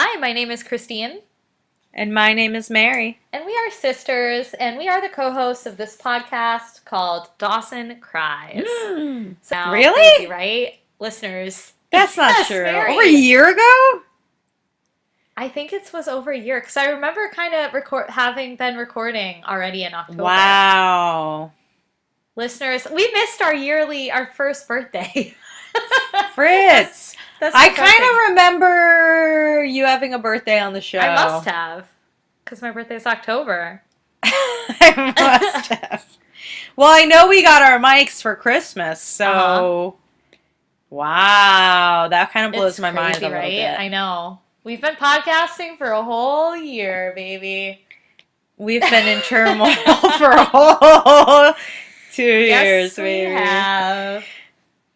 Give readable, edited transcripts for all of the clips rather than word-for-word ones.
Hi, my name is Christine, And my name is Mary. and we are sisters, and we are the co-hosts of this podcast called Dawson Cries. Now, crazy, Really? right? Listeners, That's not yes, true. Over a very. year ago? I think it was over a year because I remember kind of having been recording already in October. Wow. Listeners, we missed our first birthday. that's Fritz. that's I kind depressing. of remember you having a birthday on the I must show. have because my birthday is October. I must have. Well, I know we got our mics for Christmas, Uh-huh. so wow, that kind of blows It's my mind crazy, a little right? bit. I know. We've been podcasting for a whole year, baby. We've been in turmoil for a whole 2 years, Yes, we baby. have.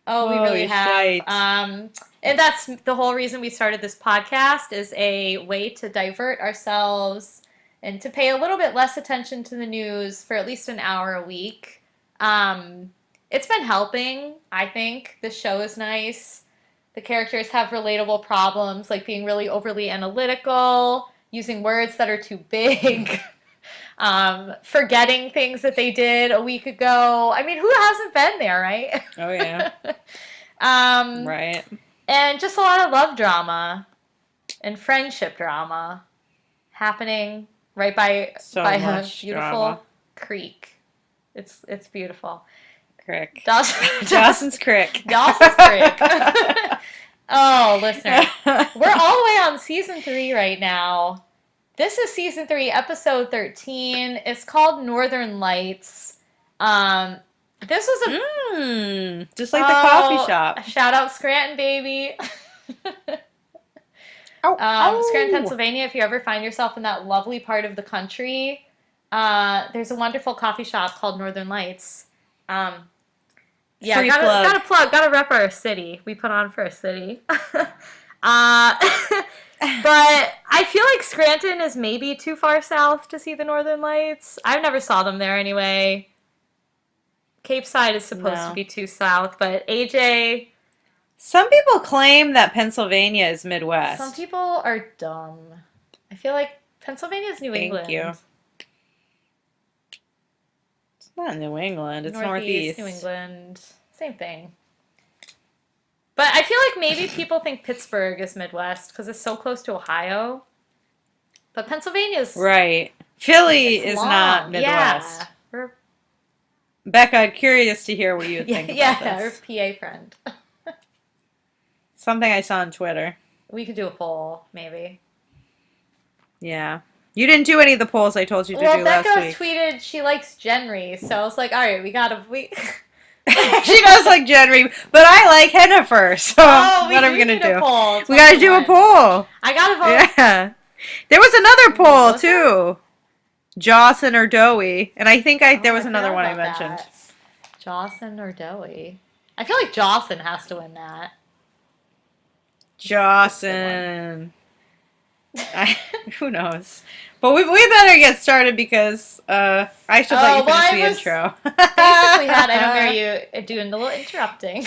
Oh, we really Holy have. shite. And that's the whole reason we started this podcast is a way to divert ourselves and to pay a little bit less attention to the news for at least an hour a week. It's been helping, I think. The show is nice. The characters have relatable problems, like being really overly analytical, using words that are too big, forgetting things that they did a week ago. I mean, who hasn't been there, right? Oh yeah. um, Right. and just a lot of love drama and friendship drama happening right by So a much drama. beautiful creek. It's beautiful. Crick. Dawson, Dawson's Crick. Dawson's Creek. Oh, listeners, we're all the way on season 3 right now. This is season 3, episode 13. It's called Northern Lights. This was a Just like the coffee shop. shout out Scranton, baby. Oh, Scranton, oh. Pennsylvania. If you ever find yourself in that lovely part of the country, there's a wonderful coffee shop called Northern Lights. Yeah, Free gotta plug. plug, gotta rep our city. We put on for a city. uh, but I feel like Scranton is maybe too far south to see the Northern Lights. I never saw them there anyway. Cape Side is supposed to No. be too south, but AJ, Some people claim that Pennsylvania is some Midwest. people are dumb. I feel like Pennsylvania is New Thank England. you. It's not New England. It's Northeast, Northeast. New England, same thing. But I feel like maybe people think Pittsburgh is Midwest because it's so close to Ohio. But Pennsylvania's Right. Philly it's is long. not Midwest. Yeah, we're Becca, I'm curious to hear what you think about yeah, our this. PA friend. Something I saw on Twitter. We could do a poll, maybe. Yeah. You didn't do any of the polls I told you to Well, do Becca last week. tweeted she likes Genry, so I was like, all right, we She does like Jenry, but I like Hennifer, so Oh, we what do are we gonna need a do? poll. It's We 1 gotta to do a 1. poll. I gotta vote. Yeah. There was another poll Was there? too. Jawson or Doughy. And I think there was I another forgot one I about mentioned. that. Jawson or Doughy? I feel like Jawson has to win that. Jawson. Who knows? But we better get started because I should let you well, finish I the was intro. basically had I don't hear you doing a little interrupting.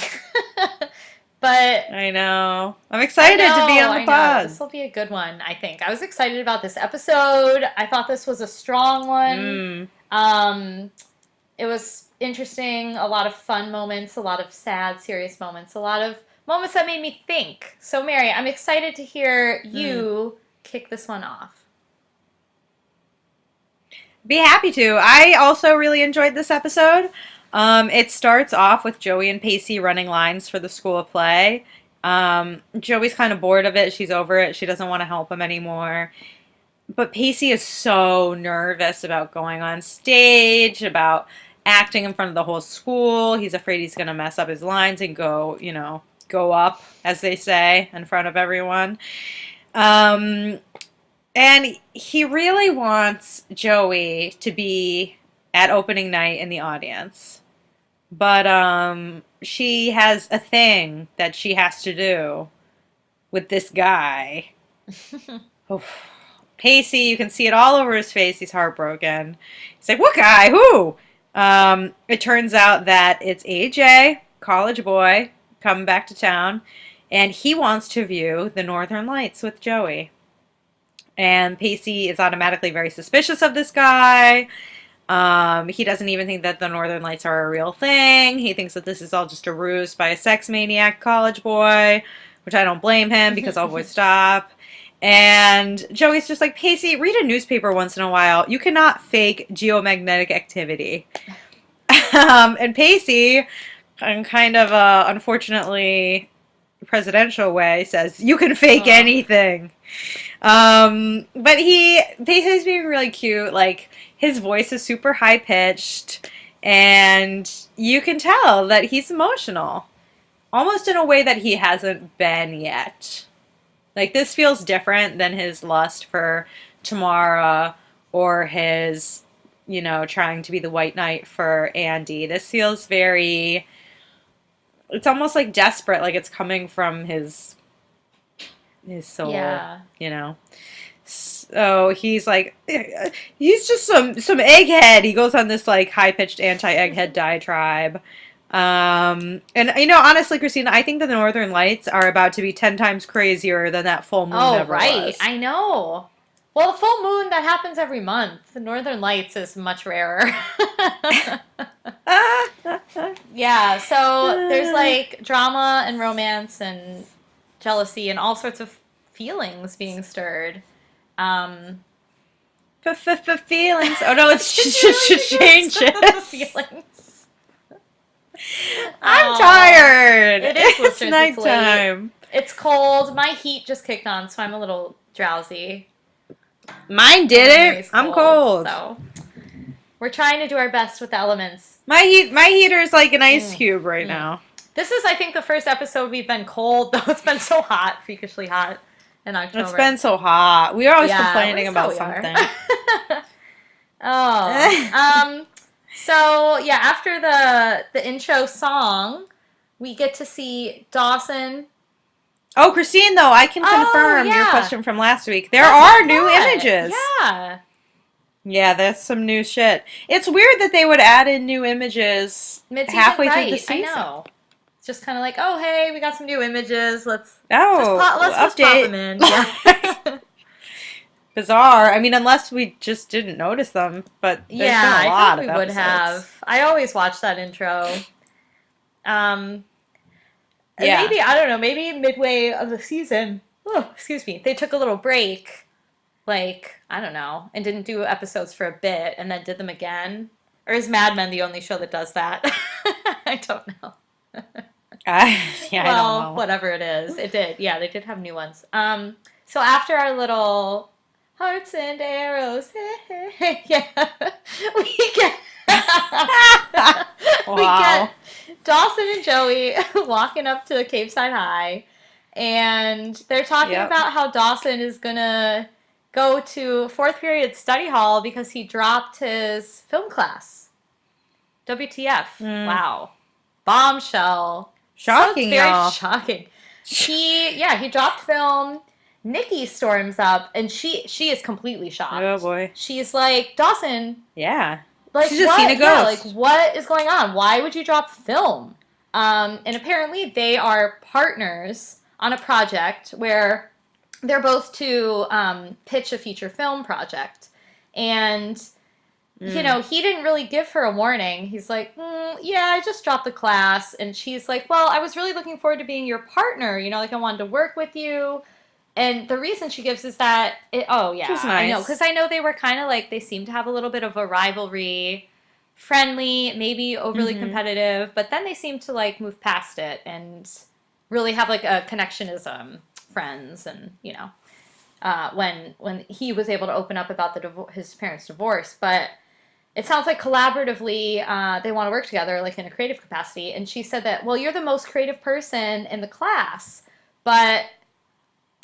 But I know. I'm excited to be on the I know. pod. This will be a good one, I think. I was excited about this episode. I thought this was a strong one. It was interesting, a lot of fun moments, a lot of sad, serious moments, a lot of moments that made me think. So, Mary, I'm excited to hear you kick this one off. Be happy to. I also really enjoyed this episode. It starts off with Joey and Pacey running lines for the school play. Joey's kind of bored of it. She's over it. She doesn't want to help him anymore. But Pacey is so nervous about going on stage, about acting in front of the whole school. He's afraid he's going to mess up his lines and go up, as they say, in front of everyone. And he really wants Joey to be at opening night in the audience. But she has a thing that she has to do with this guy. Oof. Pacey, you can see it all over his face. He's heartbroken. He's like, what guy? Who? It turns out that it's AJ, college boy, coming back to town, and he wants to view the Northern Lights with Joey. And Pacey is automatically very suspicious of this guy. He doesn't even think that the Northern Lights are a real thing. He thinks that this is all just a ruse by a sex maniac college boy, which I don't blame him because all boys stop. And Joey's just like, Pacey, read a newspaper once in a while. You cannot fake geomagnetic activity. And Pacey, in kind of a unfortunately presidential way, says, you can fake anything. But Pacey's being really cute. Like, his voice is super high pitched, and you can tell that he's emotional, almost in a way that he hasn't been yet. Like, this feels different than his lust for Tamara or his, trying to be the white knight for Andie. This feels very, it's almost like desperate, like it's coming from his soul, So he's like, he's just some egghead. He goes on this like high-pitched anti-egghead diatribe. And honestly, Christina, I think that the Northern Lights are about to be 10 times crazier than that full moon ever was. I know. Well, the full moon, that happens every month. The Northern Lights is much rarer. Yeah, so there's like drama and romance and jealousy and all sorts of feelings being stirred. Feelings. Oh no, it's changes. Feelings. I'm tired. It is. It's nighttime. It's cold. My heat just kicked on, so I'm a little drowsy. Mine didn't. I'm cold. So we're trying to do our best with the elements. My heater is like an ice cube right now. This is, I think, the first episode we've been cold, though it's been so hot, freakishly hot in October. It's been so hot. We are always complaining about something. So yeah, after the intro song, we get to see Dawson. Oh, Christine, though, I can confirm your question from last week. There are new images. Yeah. Yeah, there's some new shit. It's weird that they would add in new images halfway through the season. I know. It's just kind of like, oh, hey, we got some new images. Let's update. Just pop them in. Yeah. Bizarre. I mean, unless we just didn't notice them, but there's been a lot I think we would have. I always watch that intro. Maybe, I don't know, maybe midway of the season, they took a little break, like, I don't know, and didn't do episodes for a bit, and then did them again. Or is Mad Men the only show that does that? I don't know. I don't know. Whatever it is. It did. Yeah, they did have new ones. So after our little hearts and arrows, yeah, we get... Wow. We get Dawson and Joey walking up to Cape Side High, and they're talking about how Dawson is gonna go to fourth period study hall because he dropped his film class. WTF. Wow. Bombshell. Shocking, very y'all. Shocking. He dropped film. Nikki storms up, and she is completely shocked. Oh, boy. She's like, Dawson. Yeah. Like, she's just seen a ghost. What is going on? Why would you drop film? And apparently they are partners on a project where they're both to pitch a feature film project. And, he didn't really give her a warning. He's like, I just dropped the class. And she's like, well, I was really looking forward to being your partner. I wanted to work with you. And the reason she gives is that, nice. I know, because I know they were kind of like, they seem to have a little bit of a rivalry, friendly, maybe overly competitive, but then they seem to like move past it and really have like a connection as friends. And, when he was able to open up about his parents' divorce, but it sounds like collaboratively they want to work together, like in a creative capacity. And she said that, well, you're the most creative person in the class, but...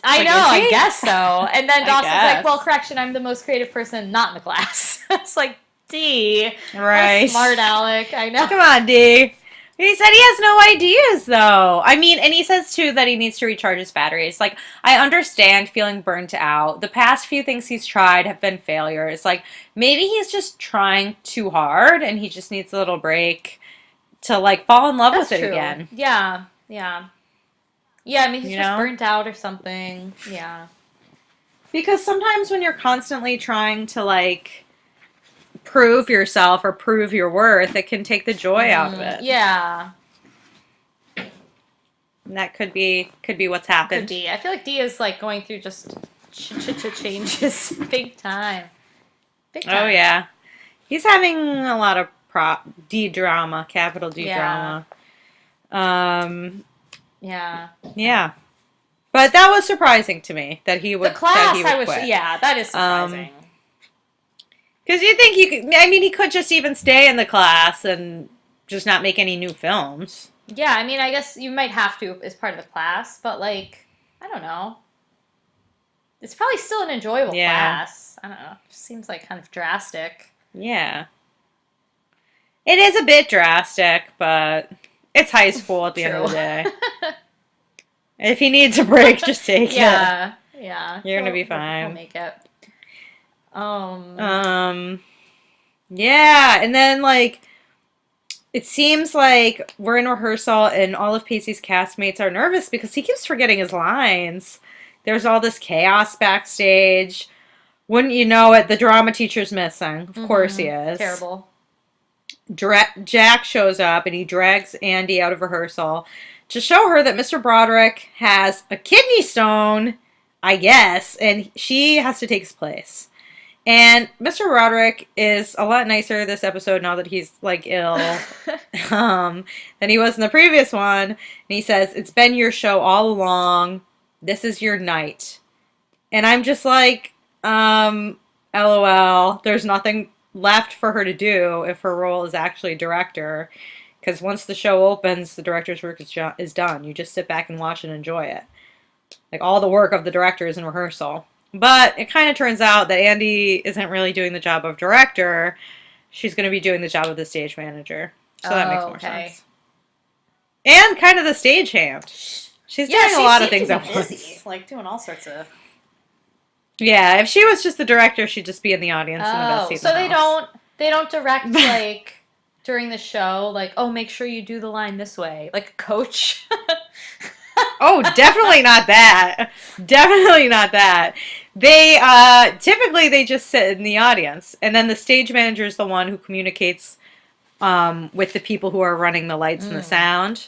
I know, I guess so. And then Dawson's like, well, correction, I'm the most creative person not in the class. It's like, D. Right. Smart Alec, I know. Come on, D. He said he has no ideas, though. I mean, and he says, too, that he needs to recharge his batteries. Like, I understand feeling burnt out. The past few things he's tried have been failures. Like, maybe he's just trying too hard, and he just needs a little break to, like, fall in love with it again. Yeah, I mean, he's just burnt out or something. Yeah. Because sometimes when you're constantly trying to, like, prove yourself or prove your worth, it can take the joy out of it. Yeah. And that could be what's Could happened. be. I feel like D is like going through just changes big time. Big time. Oh yeah. He's having a lot of D drama, capital D Yeah. drama. Yeah. Yeah. But that was surprising to me that he would The class, quit. yeah, that is surprising. Because you think you could, I mean, he could just even stay in the class and just not make any new films. Yeah, I mean, I guess you might have to as part of the class, but like, I don't know. It's probably still an enjoyable class. I don't know. It seems like kind of drastic. Yeah. It is a bit drastic, but it's high school at the end of the day. If he needs a break, just take it. Yeah. You're gonna be fine. He'll make it. Yeah, and then like it seems like we're in rehearsal and all of Pacey's castmates are nervous because he keeps forgetting his lines. There's all this chaos backstage. Wouldn't you know it, the drama teacher's missing. Of course he is. Terrible. Jack shows up and he drags Andie out of rehearsal to show her that Mr. Broderick has a kidney stone, I guess, and she has to take his place. And Mr. Broderick is a lot nicer this episode now that he's, like, ill than he was in the previous one. And he says, "It's been your show all along. This is your night." And I'm just like, LOL. There's nothing left for her to do if her role is actually director. Because once the show opens, the director's work is done. You just sit back and watch and enjoy it. Like, all the work of the director is in rehearsal. But it kind of turns out that Andie isn't really doing the job of director. She's going to be doing the job of the stage manager. So that makes more sense. And kind of the stagehand. She's doing a lot of things at once. Like, doing all sorts of... Yeah, if she was just the director, she'd just be in the audience in the best seat. So they don't direct, like... during the show, like, oh, make sure you do the line this way. Like a coach. Oh, definitely not that. Definitely not that. They, typically they just sit in the audience. And then the stage manager is the one who communicates with the people who are running the lights and the sound.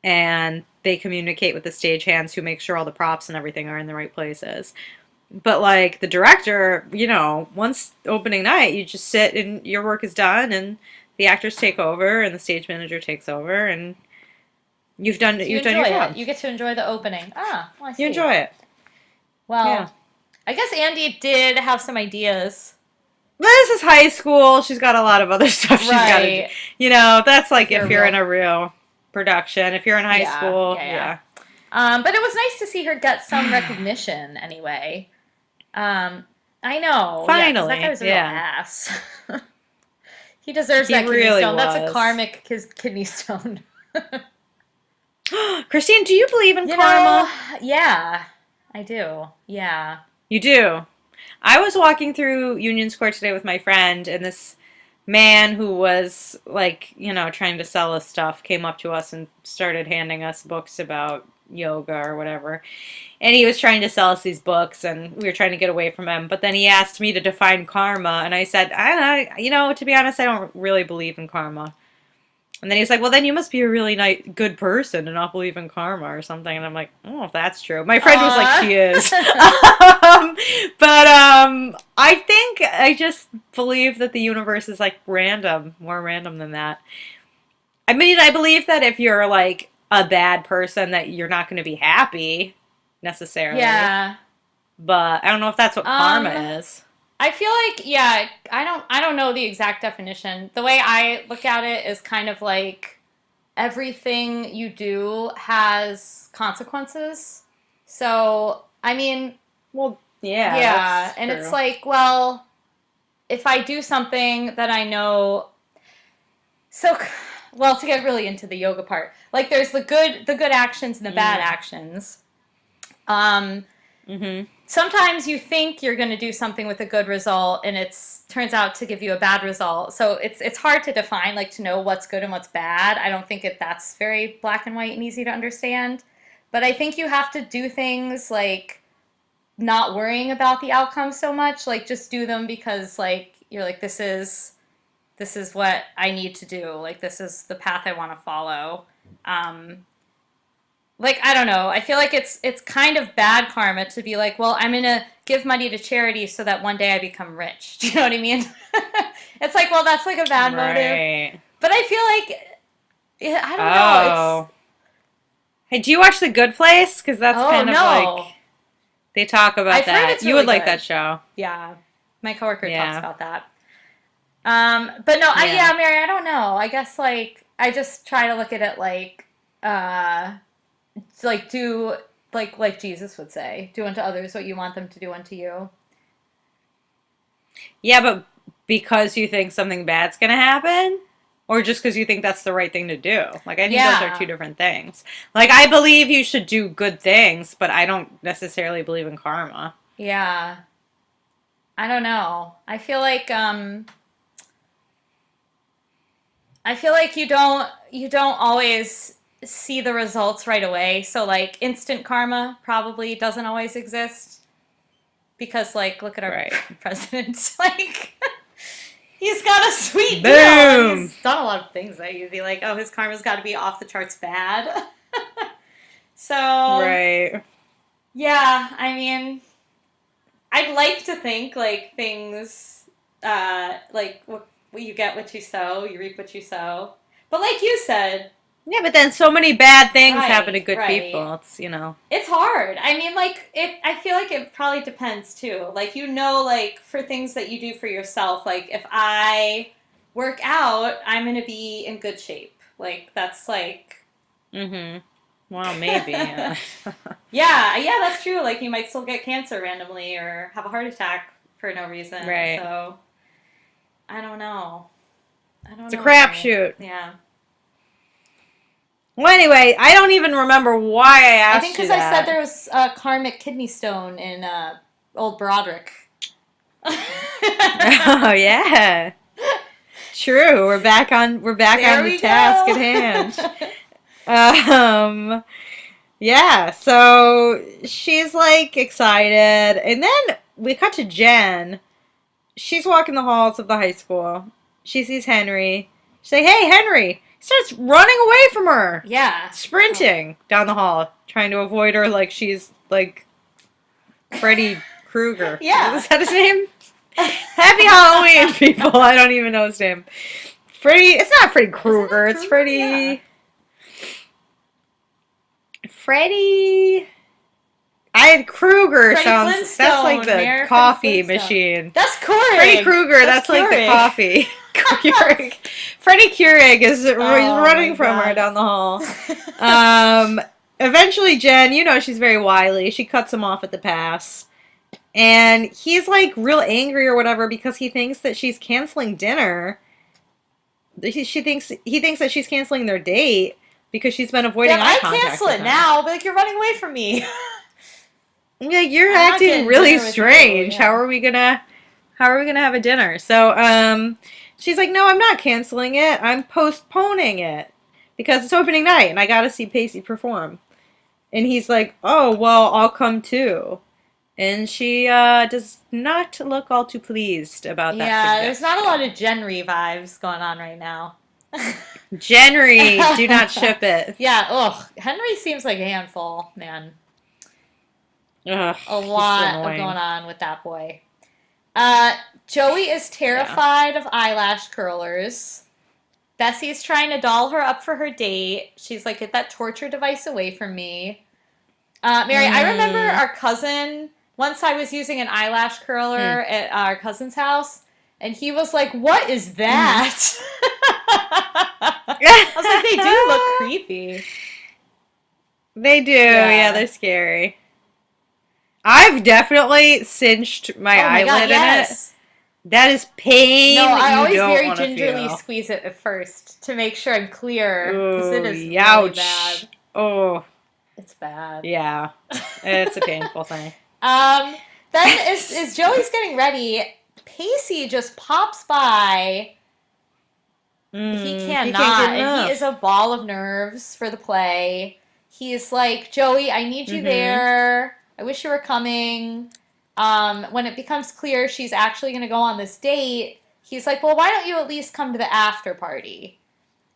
And they communicate with the stagehands who make sure all the props and everything are in the right places. But, like, the director, you know, once opening night, you just sit and your work is done and the actors take over and the stage manager takes over and you've done your job. You get to enjoy the opening. Well, I see. You enjoy it. Well, yeah. I guess Andie did have some ideas. This is high school. She's got a lot of other stuff she's got to do. You know, that's like if you're in a real production. If you're in high school, yeah. But it was nice to see her get some recognition anyway. I know. Finally. That guy was a real ass. He deserves that kidney stone. That's a karmic kidney stone. Christine, do you believe in karma? Yeah, I do. Yeah. You do? I was walking through Union Square today with my friend, and this man who was, like, you know, trying to sell us stuff came up to us and started handing us books about yoga or whatever. And he was trying to sell us these books, and we were trying to get away from him. But then he asked me to define karma, and I said, you know, to be honest, I don't really believe in karma. And then he was like, well, then you must be a really good person and not believe in karma or something. And I'm like, oh, if that's true. My friend was like, she is. But I think I just believe that the universe is, like, random, more random than that. I mean, I believe that if you're, like, a bad person, that you're not going to be happy necessarily. Yeah. But I don't know if that's what karma is. I feel like, yeah, I don't know the exact definition. The way I look at it is kind of like everything you do has consequences. So, I mean, well, yeah. Yeah, and true. It's like, well, if I do something that I know, well, to get really into the yoga part, like there's the good actions and the bad actions. Sometimes you think you're going to do something with a good result, and it turns out to give you a bad result. So it's hard to define, like, to know what's good and what's bad. I don't think that's very black and white and easy to understand. But I think you have to do things, like, not worrying about the outcome so much. Like, just do them because, like, you're like, this is what I need to do. Like, this is the path I want to follow. Um, like, I don't know. I feel like it's kind of bad karma to be like, well, I'm gonna give money to charity so that one day I become rich. Do you know what I mean? It's like, well, that's like a bad motive. Right. But I feel like I don't know. It's Oh. Hey, do you watch The Good Place? Because that's oh kind of like no. they talk about I've heard that. it's You really would like good. that show. Yeah, my coworker talks Yeah. about that. But no, Yeah. yeah, Mary, I don't know. I guess like I just try to look at it uh, like do like Jesus would say, do unto others what you want them to do unto you. Yeah, but because you think something bad's gonna happen? Or just because you think that's the right thing to do? Like, I think those are two Yeah, different things. Like, I believe you should do good things, but I don't necessarily believe in karma. yeah. I don't know. I feel like you don't always see the results right away. So like instant karma probably doesn't always exist because like look at our Right. president. Like he's got a sweet deal and Boom! he's done a lot of things that you'd be like, oh, his karma's got to be off the charts bad. So Right. yeah, I mean, I'd like to think like things, like what you get what you sow, you reap what you sow. But like you said, Yeah, but then so many bad things happen to right, good right. people. It's. It's hard. I mean, like it. I feel like it probably depends too. Like like for things that you do for yourself. Like if I work out, I'm gonna be in good shape. Like that's like. Mm-hmm. Well, maybe. Yeah. Yeah, yeah, that's true. Like you might still get cancer randomly or have a heart attack for no reason. Right. So I don't know. I don't It's a know, Mary. crapshoot. Yeah. Well, anyway, I don't even remember why I I think asked you because I said that. there was a karmic kidney stone in Old Broderick. Oh yeah. True. We're back on There the we task at go. hand. Um yeah, so she's like excited. And then we cut to Jen. She's walking the halls of the high school. She sees Henry. She's like, "Hey, Henry." He starts running away from her. Yeah. Oh. Sprinting down the hall, trying to avoid her like she's like Freddy Krueger. Yeah. Is that his name? Happy Halloween, people. I don't even know his name. Freddy. It's not Freddy Isn't Krueger. it It's Krueger? Yeah. Freddy. Freddy. I had Krueger Freddie sounds. That's like Flintstone, the Mayor Freddie coffee Flintstone. machine. That's Freddy Keurig. Krueger. That's That's like the Keurig. coffee. Keurig. Freddy Keurig is he's Oh my running from her god. down the hall. Eventually, Jen, she's very wily. She cuts him off at the pass. And he's like real angry or whatever because he thinks that she's canceling dinner. He thinks that she's canceling their date because she's been avoiding Yeah, eye I contact cancel with it him. now, but like you're running away from me. Yeah, you're I'm not acting getting really dinner with you. strange. Yeah. How are we gonna have a dinner? So, she's like, no, I'm not canceling it. I'm postponing it because it's opening night and I gotta see Pacey perform. And he's like, oh, well, I'll come too. And she does not look all too pleased about that Yeah, there's not a lot suggestion. of Genry vibes going on right now. Jenry, do not ship it. Yeah, ugh. Henry seems like a handful, man. Ugh, A he's so lot of annoying. going on with that boy. Joey is Yeah. terrified of eyelash curlers. Bessie's trying to doll her up for her date. She's like, get that torture device away from me. Mary, I remember Mm. our cousin. Once I was using an eyelash Mm. curler at our cousin's house, and he was like, what is Mm-hmm. that? I was like, they do look creepy. They do, yeah, Yeah. they're scary. I've definitely cinched my Oh my god, eyelid in it. yes. That is pain No, I you always don't very want to gingerly feel. squeeze it at first to make sure I'm clear, because it Oh, is really ouch. bad. Oh, It's bad. yeah. It's a painful thing. Then as Joey's getting ready, Pacey just pops by. He He can't cannot, get and he enough. is a ball of nerves for the play. He's like, Joey, I need you Mm-hmm. there. I wish you were coming. When it becomes clear she's actually going to go on this date, he's like, well, why don't you at least come to the after party?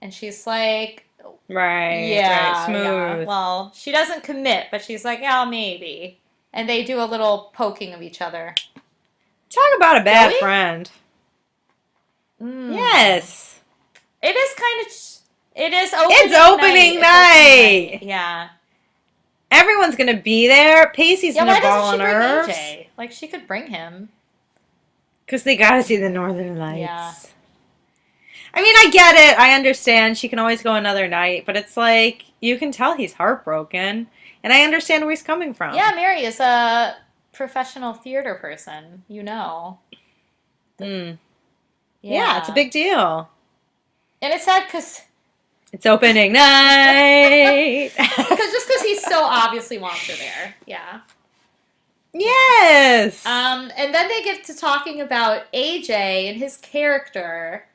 And she's like, Right, yeah, yeah. smooth. Well, she doesn't commit, but she's like, yeah, maybe. And they do a little poking of each other. Talk about a bad Joey? friend. Mm. Yes. It is kind of. It is opening It's opening night. Yeah. Everyone's gonna be there. Pacey's Yeah, gonna why ball doesn't on she bring nerves. AJ? Like, she could bring him. Because they gotta see the Northern Lights. Yeah. I mean, I get it. I understand. She can always go another night. But it's like, you can tell he's heartbroken. And I understand where he's coming from. Yeah, Mary is a professional theater person. You know. Mm. Yeah, it's a big deal. And it's sad because... It's opening night. Just because he so obviously wants her there. Yeah. Yes. And then they get to talking about AJ and his character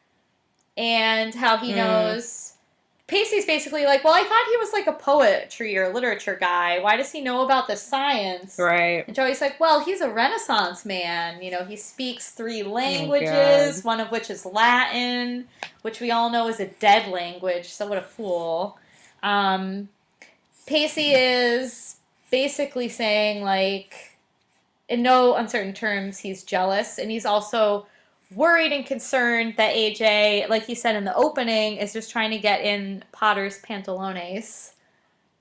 and how he knows. Pacey's basically like, well, I thought he was like a poetry or literature guy. Why does he know about the science? Right. And Joey's like, well, he's a Renaissance man. You know, he speaks 3 languages, one of which is Latin, which we all know is a dead language. So what a fool. Pacey is basically saying, like, in no uncertain terms, he's jealous. And he's also worried and concerned that AJ, like he said in the opening, is just trying to get in Potter's pantalones.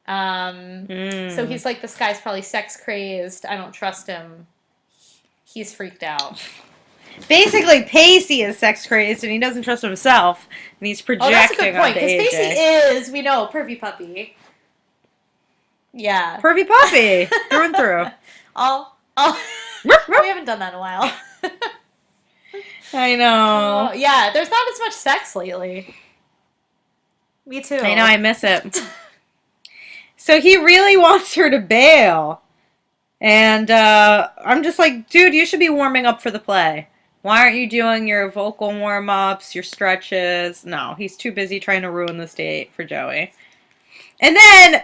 So he's like, this guy's probably sex crazed. I don't trust him. He's freaked out. Basically, Pacey is sex crazed and he doesn't trust himself. And he's projecting that's a good point, onto AJ. because Pacey is, we know, pervy puppy. Yeah. Pervy puppy. Through and through. We haven't done that in a while. I know. Yeah, there's not as much sex lately. Me too. I know, I miss it. So he really wants her to bail. And I'm just like, dude, you should be warming up for the play. Why aren't you doing your vocal warm-ups, your stretches? No, he's too busy trying to ruin this date for Joey. And then,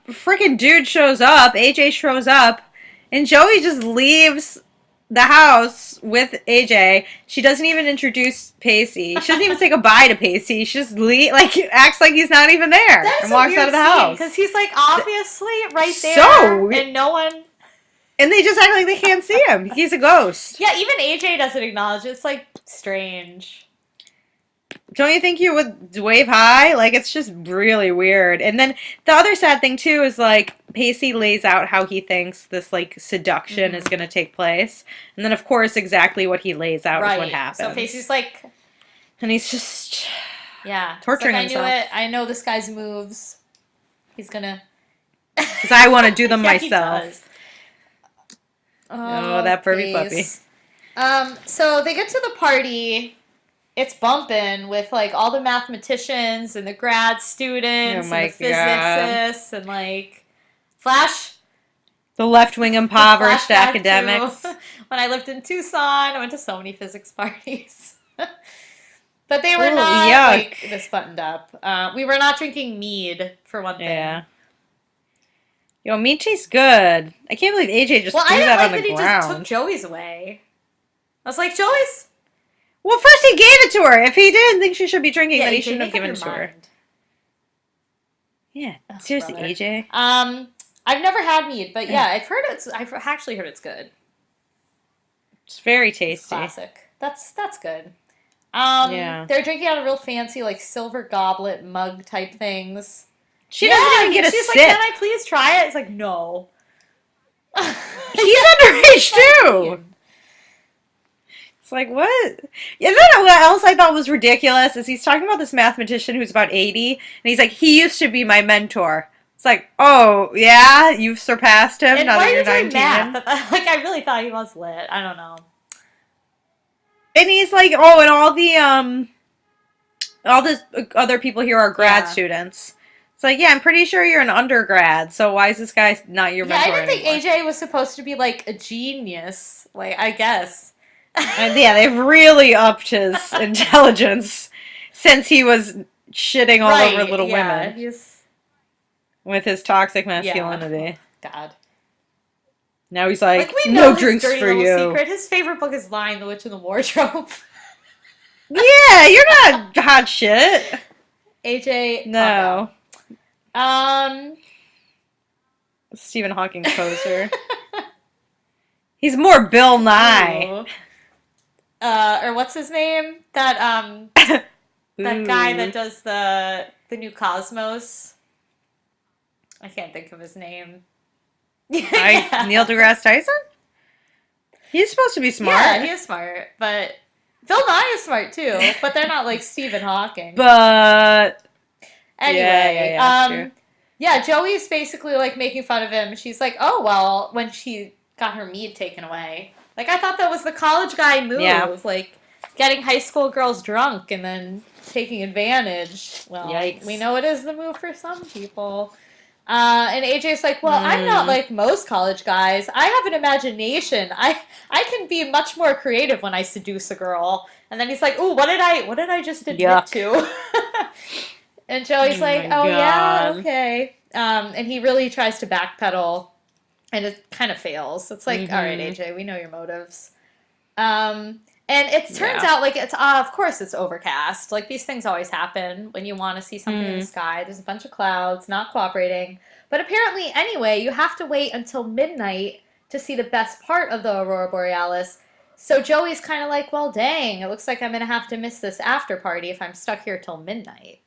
freaking dude shows up, AJ shows up, and Joey just leaves the house with AJ. She doesn't even introduce Pacey. She doesn't even say goodbye to Pacey. She just acts like he's not even there and walks out of the house. Because he's like obviously right there, So and no one. And they just act like they can't see him. He's a ghost. Yeah, even AJ doesn't acknowledge it. It's like strange. Don't you think you would wave hi? Like, it's just really weird. And then the other sad thing, too, is, like, Pacey lays out how he thinks this, like, seduction is going to take place. And then, of course, exactly what he lays out is what happens. So Pacey's like... And he's just... Yeah. Torturing himself. I knew it. I know this guy's moves. He's gonna... Because I want to do them yeah, myself. He does. Oh, that pervy puppy. So they get to the party... It's bumping with, like, all the mathematicians and the grad students and the physicists and, like, the left-wing impoverished academics. When I lived in Tucson, I went to so many physics parties. But they were not, like, this buttoned up. We were not drinking mead, for one thing. Yeah. Yo, mead tastes good. I can't believe AJ just threw that on the ground. He just took Joey's away. I was like, Joey's... Well, first he gave it to her. If he didn't think she should be drinking, then he shouldn't have given it to her. Yeah, seriously, brother. AJ. I've never had mead, but yeah, I've actually heard it's good. It's very tasty. It's classic. That's good. Yeah. They're drinking out of real fancy, like, silver goblet mug type things. She doesn't even get a sip. She's like, can I please try it? It's like, no. He's underage too. It's like, what? And then what else I thought was ridiculous is he's talking about this mathematician who's about 80, and he's like, he used to be my mentor. It's like, oh, yeah? You've surpassed him and now that you're 19? Math? Like, I really thought he was lit. I don't know. And he's like, oh, and all the other people here are grad students. It's like, yeah, I'm pretty sure you're an undergrad, so why is this guy not your mentor I didn't anymore? think AJ was supposed to be, like, a genius. Like, I guess. And yeah, they've really upped his intelligence since he was shitting all over little women with his toxic masculinity. God. Now he's like, Like, we know no his drinks dirty for little you. secret. His favorite book is Lion, the Witch, and the Wardrobe. Yeah, you're not hot shit. AJ, No. calm down. Stephen Hawking poser. He's more Bill Nye. Or what's his name? That that guy that does the new Cosmos. I can't think of his name. Yeah. Neil deGrasse Tyson? He's supposed to be smart. Yeah, he is smart, but Bill Nye is smart too. But they're not like Stephen Hawking. But anyway, true. yeah, Joey's basically like making fun of him. She's like, "Oh well," when she got her mead taken away. Like, I thought that was the college guy move, like getting high school girls drunk and then taking advantage. Well, yikes. We know it is the move for some people. And AJ's like, well, I'm not like most college guys. I have an imagination. I can be much more creative when I seduce a girl. And then he's like, ooh, what did I just admit to? And Joey's like, oh yeah, okay. And he really tries to backpedal, and it kind of fails. It's like, all right, AJ, we know your motives. And it turns out, like, it's, of course it's overcast. Like, these things always happen when you want to see something in the sky. There's a bunch of clouds not cooperating. But apparently, anyway, you have to wait until midnight to see the best part of the Aurora Borealis. So Joey's kind of like, well, dang, it looks like I'm going to have to miss this after party if I'm stuck here till midnight.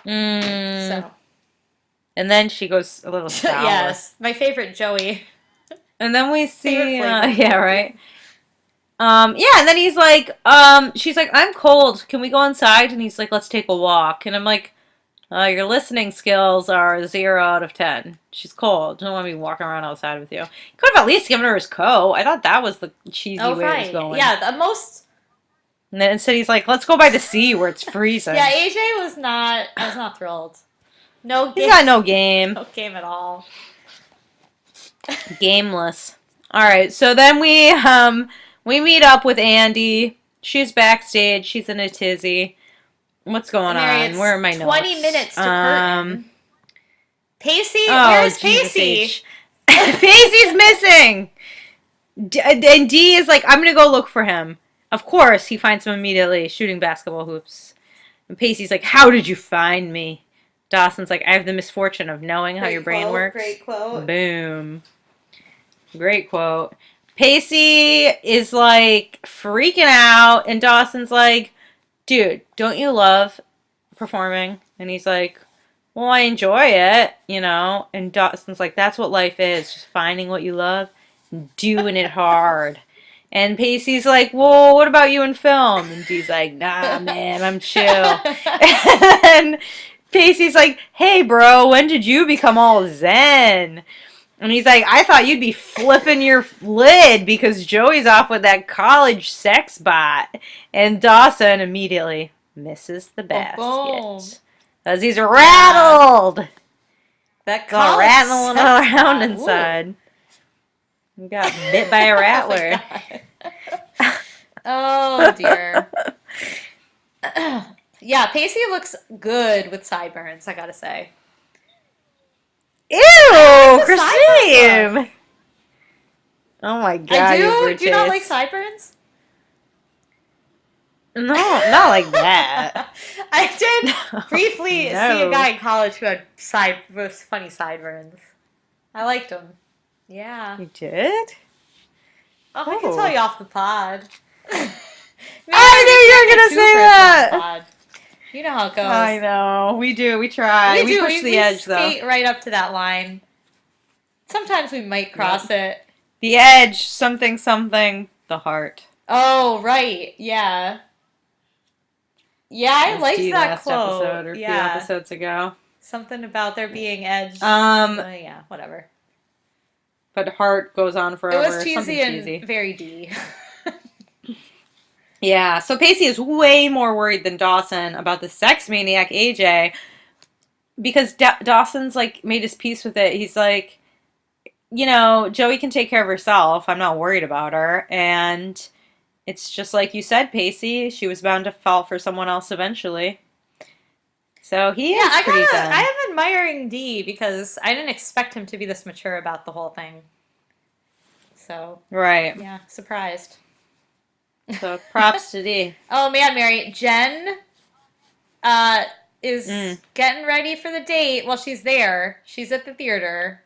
So. And then she goes a little sour. Yes, my favorite Joey. And then we see, yeah, right? Yeah, and then he's like, she's like, I'm cold. Can we go inside? And he's like, let's take a walk. And I'm like, your listening skills are 0 out of 10. She's cold. Don't want me walking around outside with you. You could have at least given her his coat. I thought that was the cheesy way it was going. Yeah, the most. And then instead he's like, let's go by the sea where it's freezing. Yeah, AJ was not. I was not thrilled. No game. He's got no game. No game at all. Gameless. All right, so then we meet up with Andie. She's backstage. She's in a tizzy. What's going on? Where are my notes? 20 minutes to curtain. Pacey? Where's Pacey? Pacey's missing. And Dee is like, I'm going to go look for him. Of course, he finds him immediately, shooting basketball hoops. And Pacey's like, how did you find me? Dawson's like, I have the misfortune of knowing how your brain works. Great quote. Boom. Great quote. Pacey is like freaking out, and Dawson's like, dude, don't you love performing? And he's like, well, I enjoy it, you know? And Dawson's like, that's what life is, just finding what you love and doing it hard. And Pacey's like, well, what about you in film? And Dee's like, nah, man, I'm chill. And Pacey's like, hey, bro, when did you become all zen? And he's like, I thought you'd be flipping your lid because Joey's off with that college sex bot. And Dawson immediately misses the basket. Because he's rattled. That got rattling around inside. He got bit by a rattler. Oh, dear. Yeah, Pacey looks good with sideburns, I gotta say. Ew, Christine! Oh my god, I do? you Do you not like sideburns? No, not like that. I did briefly see a guy in college who had funny sideburns. I liked him. Yeah. You did? Oh, I can tell you off the pod. I knew you were going to say that! You know how it goes. I know. We do. We try. We push the edge, though. We skate right up to that line. Sometimes we might cross it. The edge, something, the heart. Oh, right. Yeah. Yeah, I liked that quote. Episode or a few episodes ago. Something about there being edge. Yeah, whatever. But heart goes on forever. It was cheesy and very D. Yeah, so Pacey is way more worried than Dawson about the sex maniac AJ because Dawson's like made his peace with it. He's like, you know, Joey can take care of herself. I'm not worried about her. And it's just like you said, Pacey, she was bound to fall for someone else eventually. So he Yeah, is pretty zen. I am admiring D because I didn't expect him to be this mature about the whole thing. So, Right. yeah, surprised. So props to D. Oh man, Mary, Jen is getting ready for the date. Well, she's there. She's at the theater.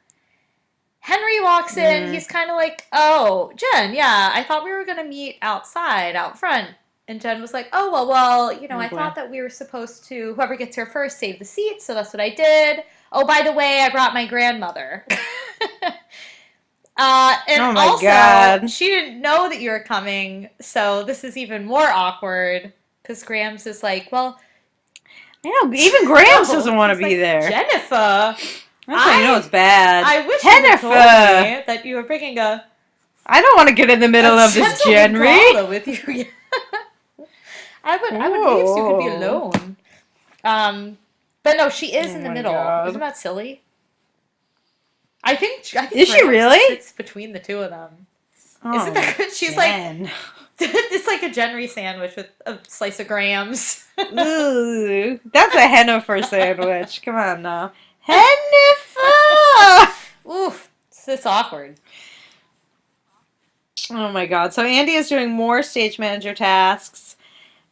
Henry walks in. He's kind of like, "Oh, Jen, yeah, I thought we were gonna meet outside, out front." And Jen was like, "Oh, well, you know, I thought that we were supposed to, whoever gets here first, save the seat, so that's what I did. Oh, by the way, I brought my grandmother." And Oh my also, God. she didn't know that you were coming, so this is even more awkward, because Grams is like, well... I know, even Grams doesn't want to be like, there. Jennifer! That's how you know it's bad. I wish you had told me that you were bringing a... I don't want to get in the middle of this Jenry. with you. I would leave so you could be alone. But no, she is in the middle. God. Isn't that silly? I think is she really? Sits between the two of them. Oh, isn't that good? She's Jen. like, it's like a Jenry sandwich with a slice of Grams. Ooh, that's a Hennifer sandwich. Come on now. Hennifer! Oof, it's awkward. Oh my God. So Andie is doing more stage manager tasks.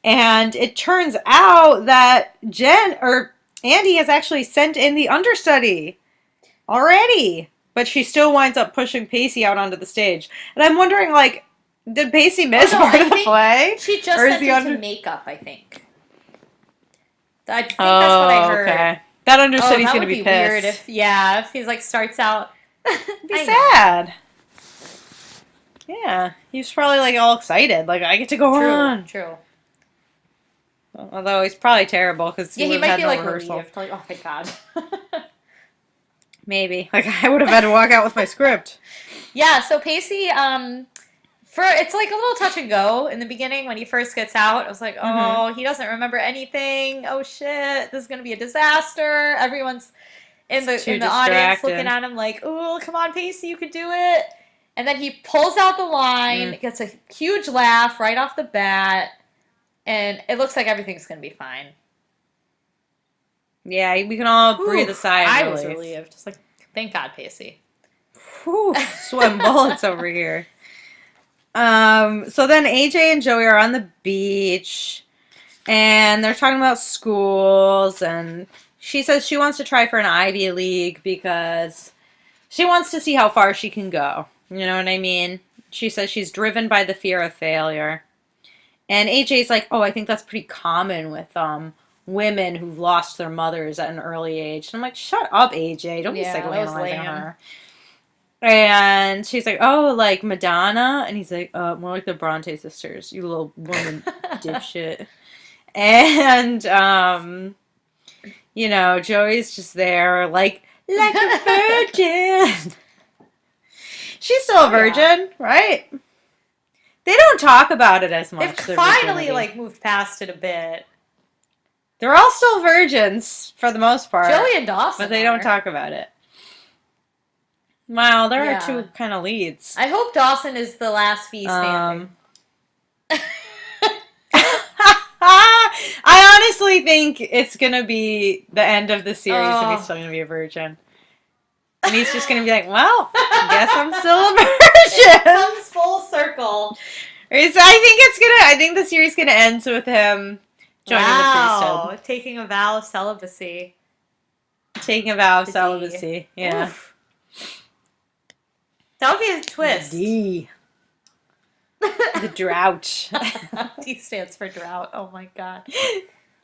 And it turns out that Andie has actually sent in the understudy already. But she still winds up pushing Pacey out onto the stage. And I'm wondering, like, did Pacey miss part of the play? She just sent into makeup, I think. I think that's what I heard. Okay. That understudy's going to be pissed. Weird if he's like starts out. It'd be sad. Yeah. He's probably like all excited. Like, I get to go on. True. Although he's probably terrible because he might be like relieved. Like, oh, thank God. Maybe. Like, I would have had to walk out with my script. Yeah, so Pacey, it's like a little touch and go in the beginning when he first gets out. I was like, oh, he doesn't remember anything. Oh, shit, this is going to be a disaster. Everyone's in the audience looking at him like, oh, come on, Pacey, you could do it. And then he pulls out the line, gets a huge laugh right off the bat, and it looks like everything's going to be fine. Yeah, we can all breathe a sigh of relief. I was relieved. Just like, thank God, Pacey. Whew, sweating bullets over here. So then AJ and Joey are on the beach, and they're talking about schools, and she says she wants to try for an Ivy League because she wants to see how far she can go. You know what I mean? She says she's driven by the fear of failure. And AJ's like, oh, I think that's pretty common with women who've lost their mothers at an early age. And I'm like, shut up, AJ. Don't be psychoanalyzing her. And she's like, oh, like Madonna? And he's like, more like the Bronte sisters, you little woman dipshit. And, you know, Joey's just there, like a virgin. She's still a virgin, right? They don't talk about it as much. They've finally, like, moved past it a bit. They're all still virgins, for the most part. Joey and Dawson but they don't talk about it. Wow, there are two kind of leads. I hope Dawson is the last fee standing. I honestly think it's going to be the end of the series and he's still going to be a virgin. And he's just going to be like, well, I guess I'm still a virgin. It comes full circle. I think the series is going to end with him joining the priesthood. Taking a vow of celibacy. Yeah. Oof. That would be a twist. D. The drought. D stands for drought. Oh my God.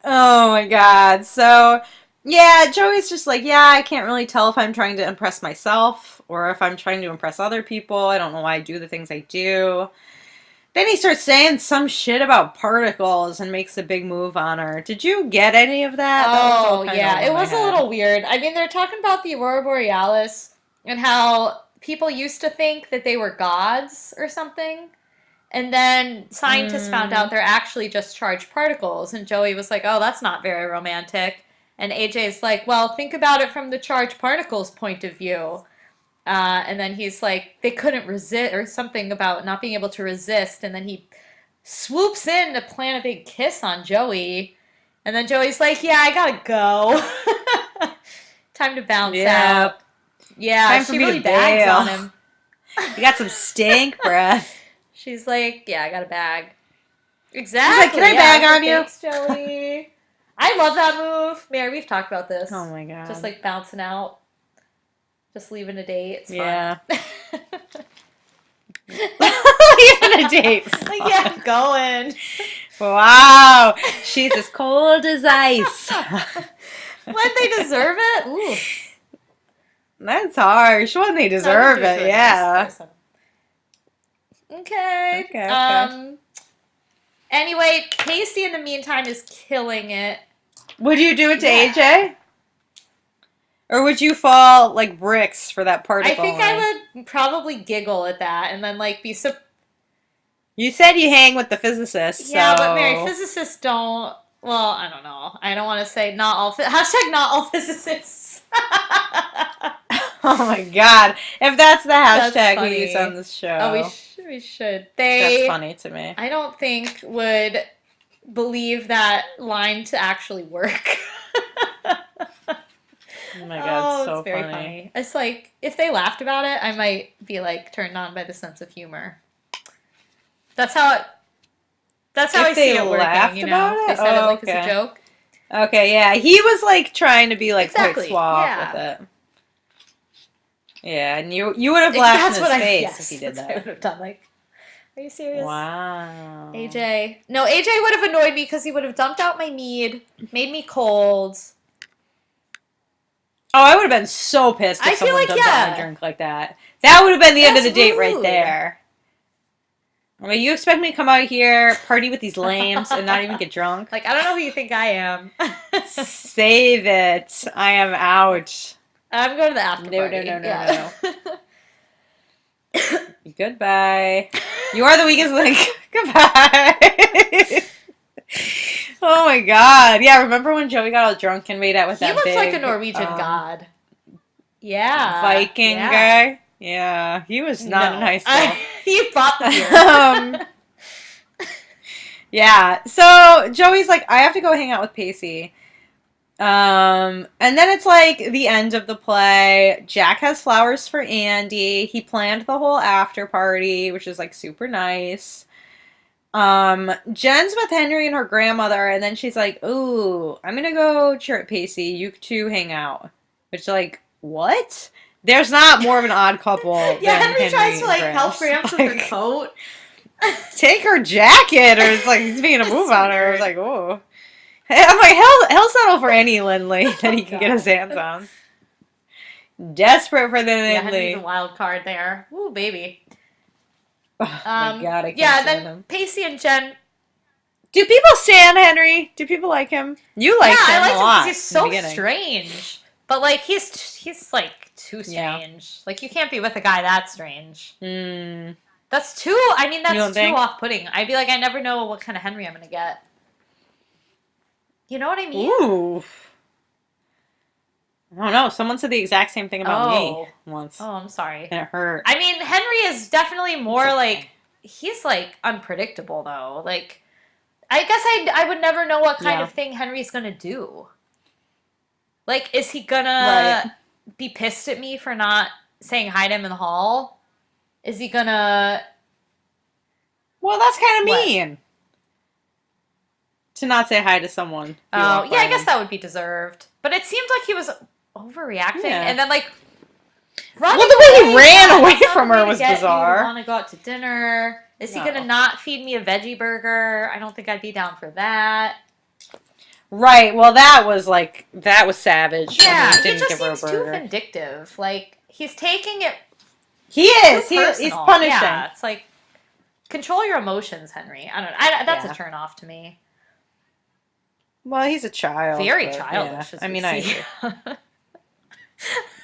Oh my God. So, yeah, Joey's just like, yeah, I can't really tell if I'm trying to impress myself or if I'm trying to impress other people. I don't know why I do the things I do. Then he starts saying some shit about particles and makes a big move on her. Did you get any of that? Oh, yeah. It was a little weird. I mean, they're talking about the Aurora Borealis and how people used to think that they were gods or something. And then scientists found out they're actually just charged particles. And Joey was like, oh, that's not very romantic. And AJ's like, well, think about it from the charged particles point of view. And then he's like, they couldn't resist, or something about not being able to resist. And then he swoops in to plant a big kiss on Joey. And then Joey's like, yeah, I gotta go. Time to bounce out. Yeah, Time for she me really to bags bail. on him. You got some stank breath. She's like, yeah, I got a bag. She's Exactly. like, can I bag on you? Thanks, Joey. I love that move. Mary, we've talked about this. Oh my god. Just like bouncing out. Just leaving a date. It's yeah. fun. Leaving a date. Like, yeah, I'm going. Wow. She's as cold as ice. When they deserve it? Ooh. That's harsh. When they deserve it, yeah. Okay. Anyway, Pacey in the meantime is killing it. Would you do it to AJ? Or would you fall like bricks for that particle? I think I would probably giggle at that and then like be You said you hang with the physicists. Yeah, so... but Mary, physicists don't. Well, I don't know. I don't want to say not all. Hashtag not all physicists. Oh my god! If that's the hashtag we use on this show, oh, we should. That's funny to me. I don't think would believe that line to actually work. Oh my god, it's so it's very funny. It's like if they laughed about it, I might be like turned on by the sense of humor. That's how I see it working, you know. They said it like it's a joke. Okay, yeah. He was like trying to be like quite Exactly, suave with it. Yeah, and you would have laughed in his face if he did that. I would have done like, are you serious? Wow. AJ. No, AJ would have annoyed me because he would have dumped out my mead, made me cold. Oh, I would have been so pissed if someone dumped out my drink like that. That would have been the end of the date right there. I mean, you expect me to come out here, party with these lames, and not even get drunk? Like, I don't know who you think I am. Save it. I am out. I'm going to the after party. No. Goodbye. You are the weakest link. Goodbye. Oh my god. Yeah, remember when Joey got all drunk and made out with that big... He looks like a Norwegian god. Yeah. Viking guy? Yeah. He was not in high school. He bought the beer. Yeah. So, Joey's like, I have to go hang out with Pacey. And then it's like the end of the play. Jack has flowers for Andie. He planned the whole after party, which is like super nice. Jen's with Henry and her grandmother, and then she's like, ooh, I'm gonna go cheer at Pacey. You two hang out. Which, like, what? There's not more of an odd couple. Yeah, Henry tries to, like, help Gramps with her coat. Take her jacket, or it's like he's making a move on her. It's like, oh. I'm like, he'll settle for any Lindley that he can get his hands on. Desperate for the Lindley. Yeah, Henry's a wild card there. Ooh, baby. Oh my god, I can't stand then him. Pacey and Jen. Do people stand Henry? Do people like him? You like him I like a lot. him because he's so strange. But like he's like too strange. Like you can't be with a guy that strange. That's too. I mean, that's too off-putting. I'd be like, I never know what kind of Henry I'm gonna get. You know what I mean? Ooh. I don't know. Someone said the exact same thing about me once. Oh, I'm sorry. And it hurt. I mean, Henry is definitely more like, he's like unpredictable though. Like, I guess I would never know what kind of thing Henry's gonna do. Like, is he gonna be pissed at me for not saying hi to him in the hall? Is he gonna... Well, that's kind of mean. To not say hi to someone. Oh, yeah, I guess that would be deserved. But it seemed like he was overreacting. Yeah. And then, like, running the way he ran away from her was bizarre. I want to go out to dinner. Is he going to not feed me a veggie burger? I don't think I'd be down for that. Right. Well, that was savage. Yeah, he just seems too vindictive. Like, he's taking it. He is. He's punishing. Yeah, it's like, control your emotions, Henry. I don't know. That's a turn off to me. Well, he's a child. Very childish. Yeah. I mean, I agree.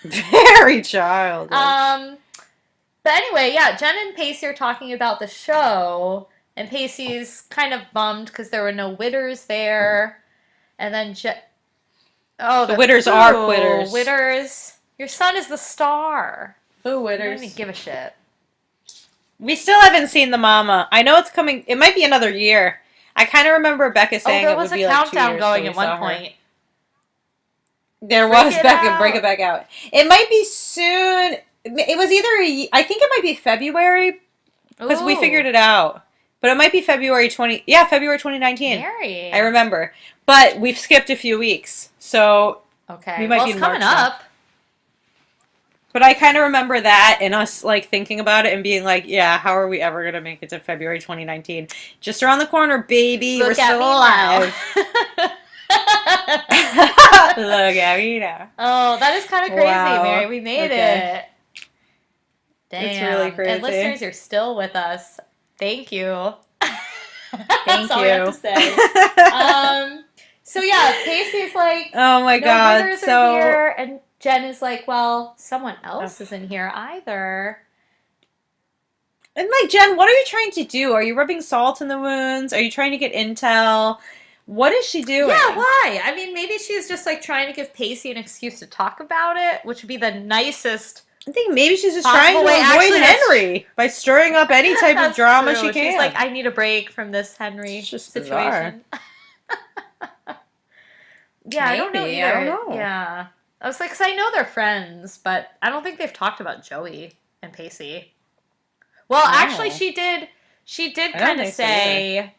Very childish. But anyway, yeah, Jen and Pacey are talking about the show, and Pacey's kind of bummed because there were no Witters there. And then the Witters are quitters. Witters. Your son is the star. Who Witters? I don't give a shit. We still haven't seen the mama. I know it's coming. It might be another year. I kind of remember Becca saying there it was would a be like 2 countdown years going till at we saw one her. point. There Break was it Becca, break out. it back out. It might be soon. It was either, I think it might be February, because we figured it out. But it might be February 2019. Mary. I remember. But we've skipped a few weeks, so Okay. we might Well, be it's in coming March now. up. But I kind of remember that and us like thinking about it and being like, yeah, how are we ever going to make it to February 2019? Just around the corner, baby. Look We're at still me alive. now. Look at me now. Oh, that is kind of crazy, Wow. Mary. We made Okay. it. Damn. It's really crazy. And listeners, you're still with us. Thank you. Thank That's all we have you. to say. So yeah, Pacey's like, Oh my no God. brothers So, are here, and Jen is like, well, someone else isn't here either. and like, Jen, what are you trying to do? Are you rubbing salt in the wounds? Are you trying to get intel? What is she doing? Yeah, why? I mean, maybe she's just like trying to give Pacey an excuse to talk about it, which would be the nicest. I think maybe she's just Possible trying to way. avoid Actually, that's- Henry by stirring up any type of That's drama true. she can. She's like, I need a break from this Henry It's just situation. Yeah, I don't know Maybe, either. I don't know. Yeah. I was like, because I know they're friends, but I don't think they've talked about Joey and Pacey. Well, No. actually, she did I don't kind of think so say,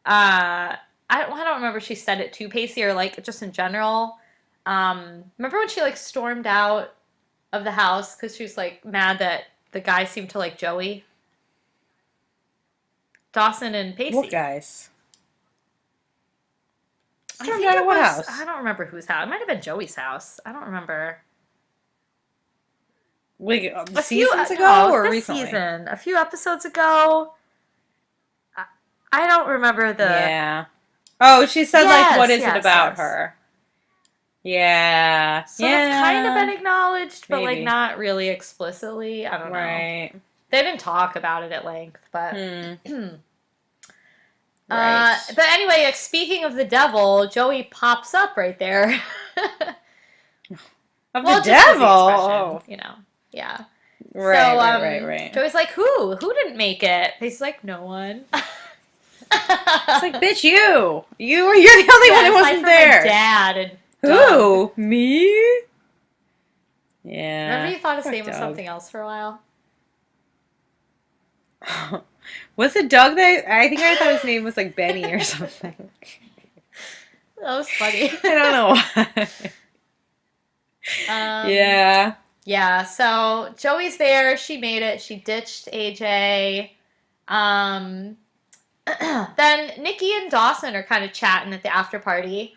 I don't remember if she said it to Pacey or like just in general. Remember when she like stormed out of the house because she was like mad that the guy seemed to like Joey? Dawson and Pacey. What guys? I Stormed think out it of what was- house? I don't remember whose house. It might have been Joey's house. I don't remember. Like A few- seasons no, ago it was or this recently? season, a few episodes ago. I don't remember the. Yeah. Oh, she said like, what is Yes, it about yes. her? Yeah. So it's kind of been acknowledged, but like Maybe. not really explicitly. I don't know. Right. They didn't talk about it at length, but. Right. But anyway, like, speaking of the devil, Joey pops up right there. Of Well, the just 'cause devil. expression, Oh. you know. Yeah. Right, right. Joey's like, who? Who didn't make it? He's like, no one. It's like, bitch, you're the only one who wasn't My there. dad and Who? Me? Yeah. remember you thought his Fuck name was Doug. something else for a while? Was it Doug that I think I thought his name was like Benny or something. That was funny. I don't know why. Yeah. Yeah, so Joey's there. She made it. She ditched AJ. Then Nikki and Dawson are kind of chatting at the after party.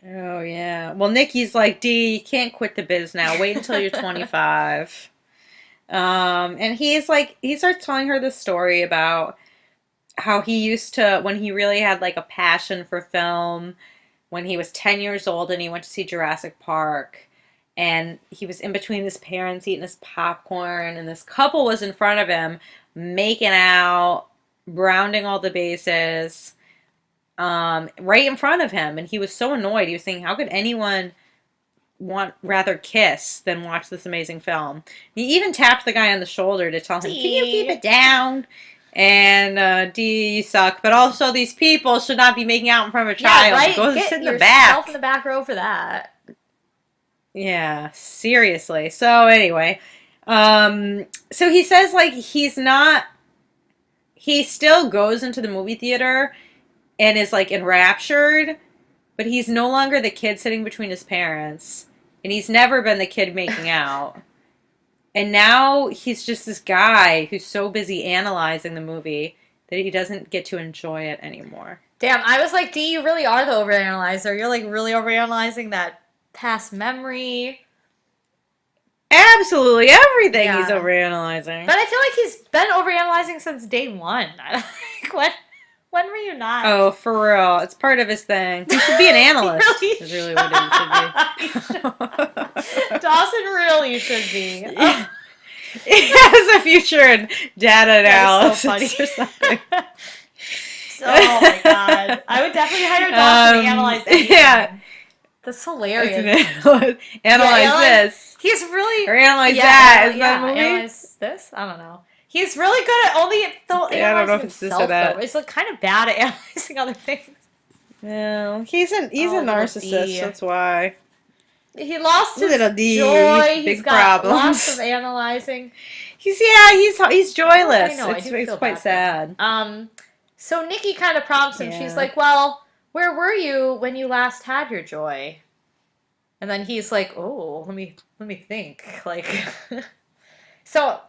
Oh yeah. Well, Nikki's like, D, you can't quit the biz now. Wait until you're 25. And he's like, he starts telling her this story about how he used to, when he really had like a passion for film, when he was 10 years old and he went to see Jurassic Park, and he was in between his parents eating his popcorn, and this couple was in front of him making out, rounding all the bases, right in front of him, and he was so annoyed. He was saying, how could anyone rather kiss than watch this amazing film? He even tapped the guy on the shoulder to tell him, can you keep it down? And D, you suck. But also, these people should not be making out in front of a child. Yeah, right? Go Get sit in the yourself back. in the back row for that. Yeah, seriously. So anyway, so he says like he still goes into the movie theater and is like enraptured, but he's no longer the kid sitting between his parents, and he's never been the kid making out. And now he's just this guy who's so busy analyzing the movie that he doesn't get to enjoy it anymore. Damn, I was like, D, you really are the overanalyzer. You're like really overanalyzing that past memory. Absolutely everything Yeah. he's overanalyzing. But I feel like he's been overanalyzing since day one. When were you not? Oh, for real. It's part of his thing. He should be an analyst. Really Is really what he should be. Dawson really should be. Yeah. He has a future in data analysis That is so or something. Oh my god. I would definitely hire Dawson to analyze anything. Yeah. That's hilarious. Analyze analyze- this. He's really... Or analyze that. Isn't that a movie? Analyze this? I don't know. He's really good at only Yeah, I don't know analyzing if it's this or himself, though. that. He's like kind of bad at analyzing other things. No, he's a Oh, little narcissist. D. That's why. He lost his Little D, joy. He's big got lots of problems. analyzing. He's I joyless. know. I do It's feel quite bad for him. sad. So Nikki kind of prompts him. She's Yeah. like, "Well, where were you when you last had your joy?" And then he's like, "Oh, let me think." Like, so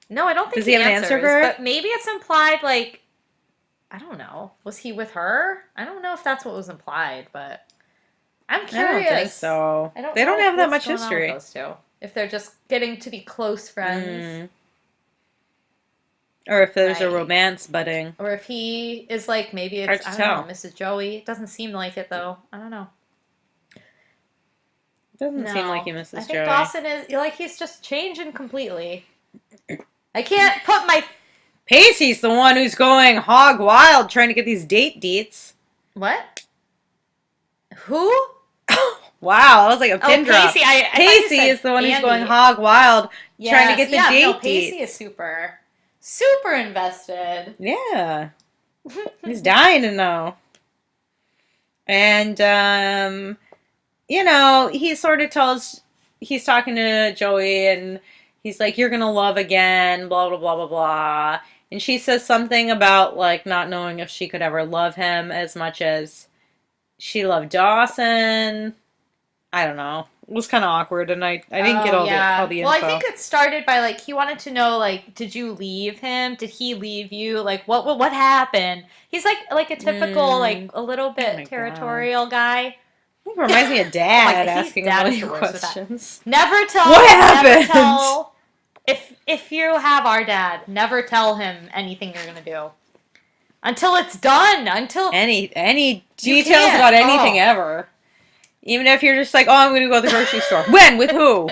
no, I don't think Does he have an answer answers, for her? but maybe it's implied. Like, I don't know. Was he with her? I don't know if that's what was implied, but I'm I curious. don't think so. I don't They don't know have that what's much going on with history. those two. If they're just getting to be close friends. Or if there's a Right. romance budding. Or if he is like, maybe Hard it's, to I don't tell. know, Mrs. Joey. It doesn't seem like it, though. I don't know. Doesn't seem like he I misses think Joey. Dawson is, like, he's just changing completely. I can't put my... Pacey's the one who's going hog wild trying to get these deets. What? Who? Wow, that was like a pin drop. Pacey. I thought you Pacey said is the one who's Andie. going hog wild trying to get the yeah, date no, Pacey deets. is super invested. Yeah. He's dying to know. And, he sort of he's talking to Joey and he's like, you're going to love again, blah, blah, blah, blah, blah. And she says something about, like, not knowing if she could ever love him as much as she loved Dawson. I don't know. It was kind of awkward, and I didn't get all the info. Well, I think it started by, like, he wanted to know, like, did you leave him? Did he leave you? Like, what happened? He's like a typical, like, a little bit territorial guy. It reminds me of Dad Like, asking a Dad is million the worst with that. questions. Never tell. What happened? Never tell. If you have our dad, never tell him anything you're gonna do until it's done. Until any details about anything ever. Even if you're just like, oh, I'm going to go to the grocery store. When? With who?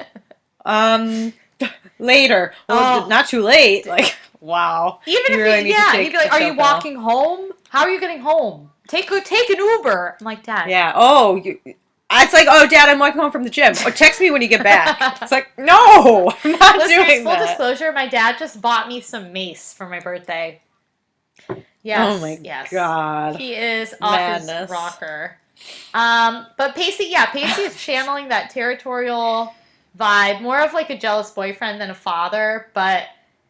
Later. Well, not too late. Like, wow. Even if really need to take you'd be like, are you walking home? How are you getting home? Take an Uber. I'm like, Dad. Yeah. Oh, it's like, oh, Dad, I'm walking home from the gym. Or text me when you get back. It's like, no, I'm not doing Full that. disclosure, my dad just bought me some mace for my birthday. Yes. Oh my God. He is off his rocker. But Pacey is channeling that territorial vibe, more of like a jealous boyfriend than a father, but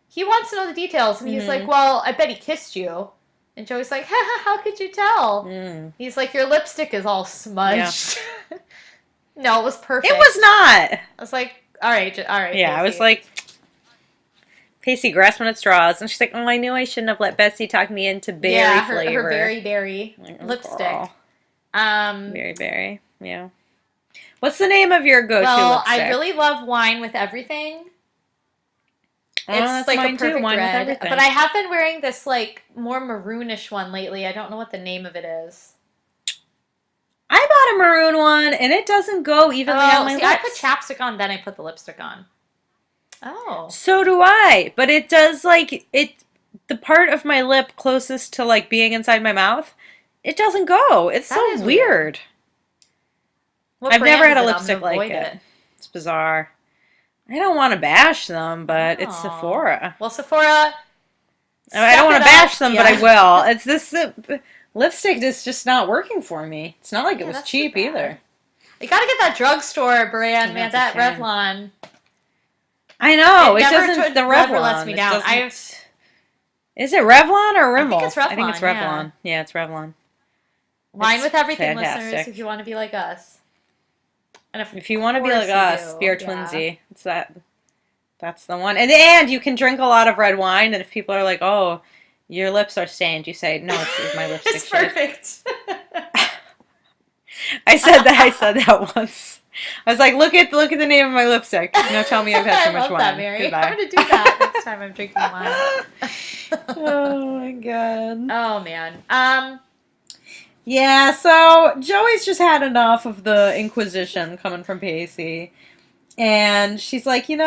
he wants to know the details, and he's like, well, I bet he kissed you. And Joey's like, how could you tell? He's like, your lipstick is all smudged. Yeah. No, it was perfect. It was not. I was like, all right. Yeah, Pacey. I was like, Pacey grasping at straws, and she's like, oh, I knew I shouldn't have let Betsy talk me into berry flavor. Her berry lipstick. Berry, yeah. What's the name of your go-to lipstick? I really love wine with everything. It's like a perfect red. But I have been wearing this like more maroonish one lately. I don't know what the name of it is. I bought a maroon one, and it doesn't go evenly on my lips. I put chapstick on, then I put the lipstick on. Oh. So do I, but it does like the part of my lip closest to like being inside my mouth, it doesn't go. It's so weird. I've never had a lipstick like it. It's bizarre. I don't want to bash them, but it's Sephora. Well, Sephora. I don't want to bash them, but I will. It's this lipstick is just not working for me. It's not like it was cheap either. You gotta get that drugstore brand, man. That Revlon. I know it doesn't. The Revlon lets me down. Is it Revlon or Rimmel? I think it's Revlon. Yeah, it's Revlon. Wine with everything, listeners. If you want to be like us, and if you want to be like us, be our twinsy. It's that. That's the one. And you can drink a lot of red wine, and if people are like, "Oh, your lips are stained," you say, "No, it's my lipstick." It's perfect. I said that once. I was like, look at the name of my lipstick. Now tell me I've had too much wine. That, Mary. Goodbye. I'm gonna do that next time I'm drinking wine. Oh my God. Oh man. Yeah, so Joey's just had enough of the Inquisition coming from Pacey. And she's like, and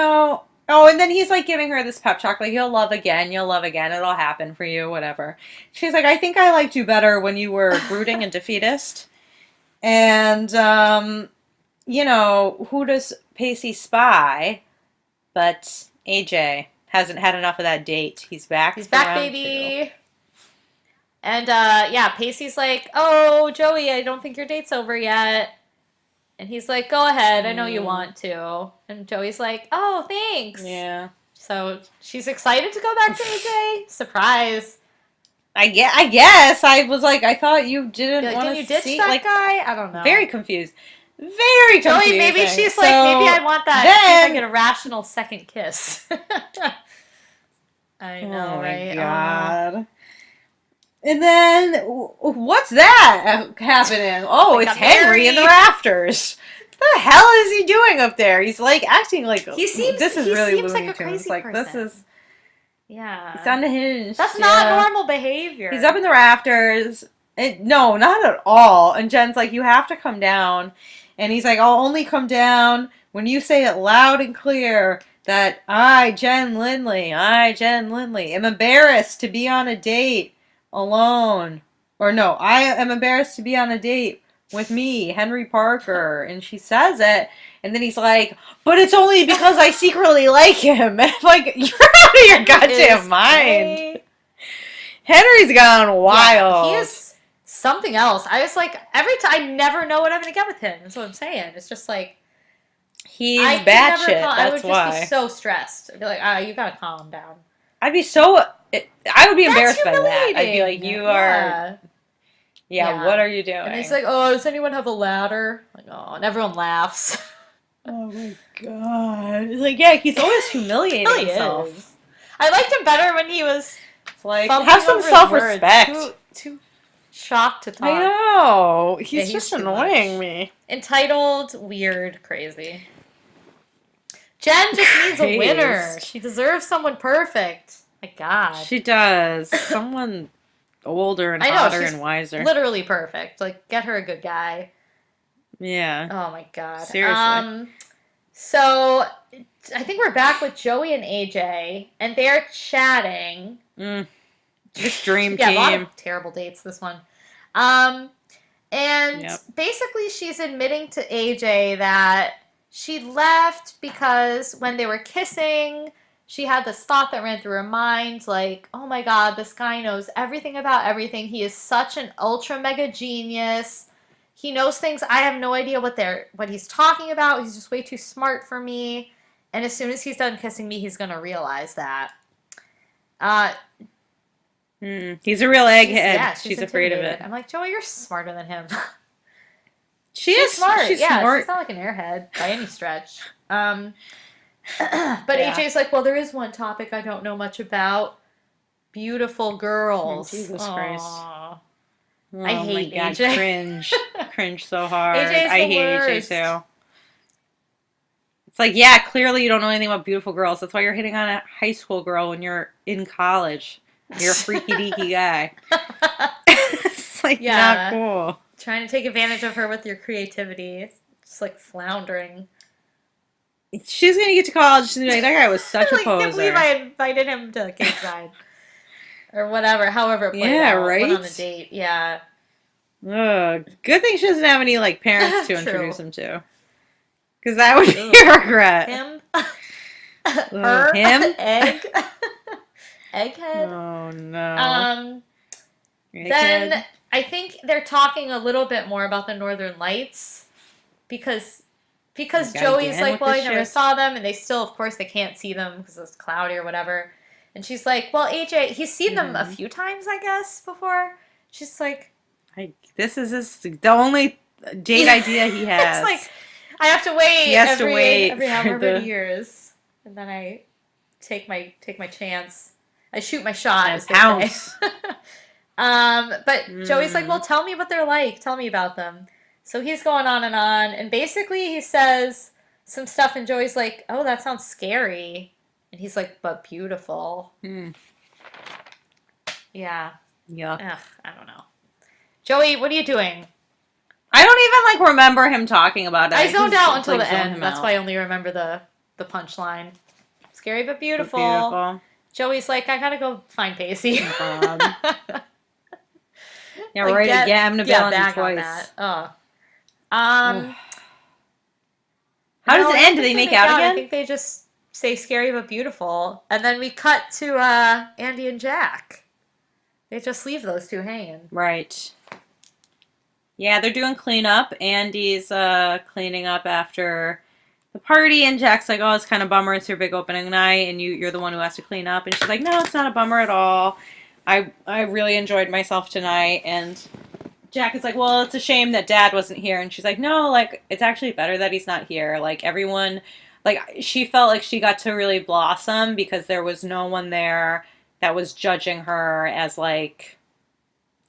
then he's like giving her this pep talk, like, you'll love again, it'll happen for you, whatever. She's like, I think I liked you better when you were brooding and defeatist. And, who does Pacey spy but AJ, hasn't had enough of that date. He's back. He's for back, round baby. 2. And yeah, Pacey's like, "Oh, Joey, I don't think your date's over yet." And he's like, "Go ahead. I know you want to." And Joey's like, "Oh, thanks." Yeah. So she's excited to go back to AJ. Surprise. I guess. I was like, I thought you didn't Like, want didn't to you ditch see. that Like, guy? I don't know. very confused. Very confused. Joey, maybe she's like, maybe I want that. See if I get a rational second kiss. I know, oh right? my god. And then, what's that happening? Oh, Like it's a Henry in the Mary. rafters. What the hell is he doing up there? He's like acting like He seems really like Looney a Tunes. crazy Like person. this is Yeah. he's unhinged. That's not normal behavior. He's up in the rafters. No, not at all. And Jen's like, you have to come down. And he's like, I'll only come down when you say it loud and clear that I, Jen Lindley, am embarrassed to be on a date alone. Or no, I am embarrassed to be on a date with me, Henry Parker. And she says it. And then he's like, but it's only because I secretly like him. And I'm like, you're out of your goddamn mind. Great. Henry's gone wild. Yeah, he is something else. I was like, every time, I never know what I'm going to get with him. That's what I'm saying. It's just like, he's batshit. I would That's why. just be so stressed. I'd be like, you got to calm down. I'd be so. I would be embarrassed by that. humiliating. I'd be like, you are. Yeah, what are you doing? And he's like, oh, does anyone have a ladder? Like, oh, and everyone laughs. Oh my god. He's like, yeah, he's always humiliating He himself. is. I liked him better when he was like, have some self-respect. Too shocked to talk. I know. He's just annoying me. Entitled, weird, crazy. Jen just needs a winner. She deserves someone perfect. My God. She does. Someone older and hotter and wiser. Literally perfect. Like, get her a good guy. Yeah. Oh my God. Seriously. So I think we're back with Joey and AJ, and they're chatting. This dream yeah, team. a lot of terrible dates. This one. Basically, she's admitting to AJ that she left because when they were kissing, she had this thought that ran through her mind, like, oh my God, this guy knows everything about everything. He is such an ultra mega genius. He knows things I have no idea what he's talking about. He's just way too smart for me. And as soon as he's done kissing me, he's going to realize that. He's a real egghead. She's afraid of it. I'm like, Joey, you're smarter than him. She's smart. She's smart. She's not like an airhead by any stretch. But AJ's like, well, there is one topic I don't know much about. Beautiful girls. Jesus Christ. Oh, I hate my God, AJ. Cringe so hard. AJ's I hate worst. AJ too. It's like, yeah, clearly you don't know anything about beautiful girls. That's why you're hitting on a high school girl when you're in college. You're a freaky deaky guy. It's like not cool. Trying to take advantage of her with your creativity. Just like floundering. She's gonna get to college. She's gonna be like, that guy was such a poser. I can't believe I invited him to Kate side. Or whatever, however it played out. Right? Went on the date, yeah. Ugh, good thing she doesn't have any like parents to introduce him to. Because that would be a regret. Him? Her? Him? Egg? Egghead? Oh no. Then I think they're talking a little bit more about the Northern Lights because Joey's like, well, I never saw them, and they still, of course, they can't see them because it's cloudy or whatever. And she's like, well, AJ, he's seen them a few times, I guess, before. She's like, this is the only date idea he has. It's like, I have to wait. He has to wait every however many years, and then I take my chance. I shoot my shot. As they pounce. say. But Joey's like, well, tell me what they're like. Tell me about them. So he's going on, and basically he says some stuff, and Joey's like, oh, that sounds scary. And he's like, but beautiful. Yeah. Yuck. Ugh, I don't know. Joey, what are you doing? I don't even remember him talking about it. I zoned out until the end. That's why I only remember the punchline. Scary but beautiful. Joey's like, I gotta go find Pacey. Yeah, like, right again. I'm gonna bail on you twice. Oh. How does it end? Do they make out again? I think they just say scary but beautiful. And then we cut to Andie and Jack. They just leave those two hanging. Right. Yeah, they're doing cleanup. Andie's cleaning up after the party, and Jack's like, oh, it's kind of bummer. It's your big opening night, and you're the one who has to clean up. And she's like, no, it's not a bummer at all. I really enjoyed myself tonight. And Jack is like, well, it's a shame that Dad wasn't here. And she's like, no, like, it's actually better that he's not here. Like, everyone, like, she felt like she got to really blossom because there was no one there that was judging her as, like,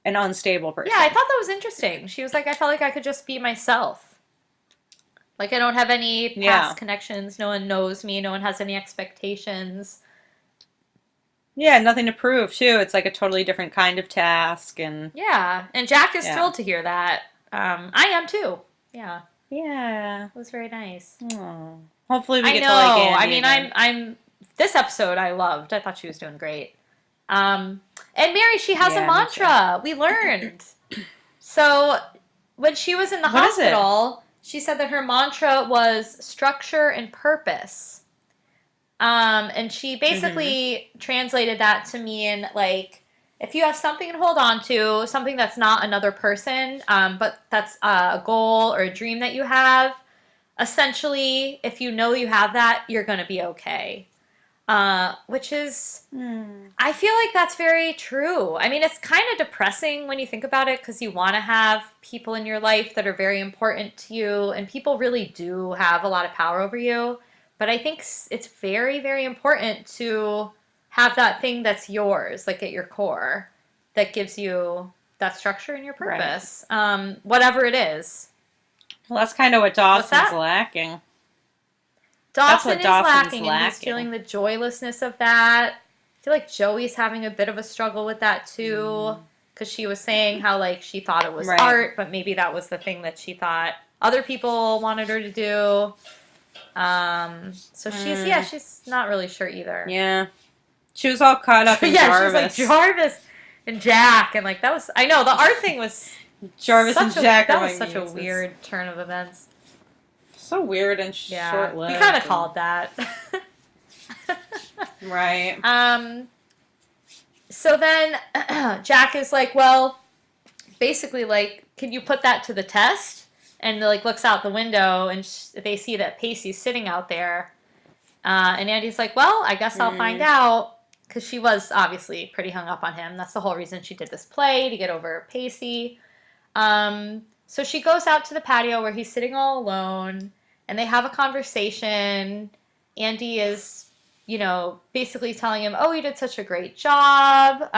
an unstable person. Yeah, I thought that was interesting. She was like, I felt like I could just be myself. Like, I don't have any past connections. No one knows me. No one has any expectations. Yeah, nothing to prove, too. It's like a totally different kind of task. And yeah, and Jack is thrilled to hear that. I am, too. Yeah. Yeah. It was very nice. Aww. Hopefully we get to like Andie. I mean, again. I'm this episode I loved. I thought she was doing great. And Mary, she has a mantra. We learned. So when she was in the hospital, she said that her mantra was structure and purpose. And she basically translated that to mean, like, if you have something to hold on to, something that's not another person, but that's a goal or a dream that you have, essentially, if you know you have that, you're going to be okay. Which is, I feel like that's very true. I mean, it's kind of depressing when you think about it because you want to have people in your life that are very important to you, and people really do have a lot of power over you. But I think it's very, very important to have that thing that's yours, like at your core, that gives you that structure and your purpose, whatever it is. Well, that's kind of what Dawson's lacking. Dawson is lacking, and he's feeling the joylessness of that. I feel like Joey's having a bit of a struggle with that, too, because she was saying how, like, she thought it was art, but maybe that was the thing that she thought other people wanted her to do. So she's not really sure either. Yeah. She was all caught up in Jarvis. She was like, Jarvis and Jack, and, like, that was, I know, the art thing was Jarvis and Jack that was such a weird turn of events. So weird and short-lived. We kind of called that. Right. So then Jack is like, well, basically, like, can you put that to the test? And, like, looks out the window, and they see that Pacey's sitting out there. And Andie's like, well, I guess I'll find out. Because she was obviously pretty hung up on him. That's the whole reason she did this play, to get over Pacey. So she goes out to the patio where he's sitting all alone. And they have a conversation. Andie is, you know, basically telling him, oh, you did such a great job.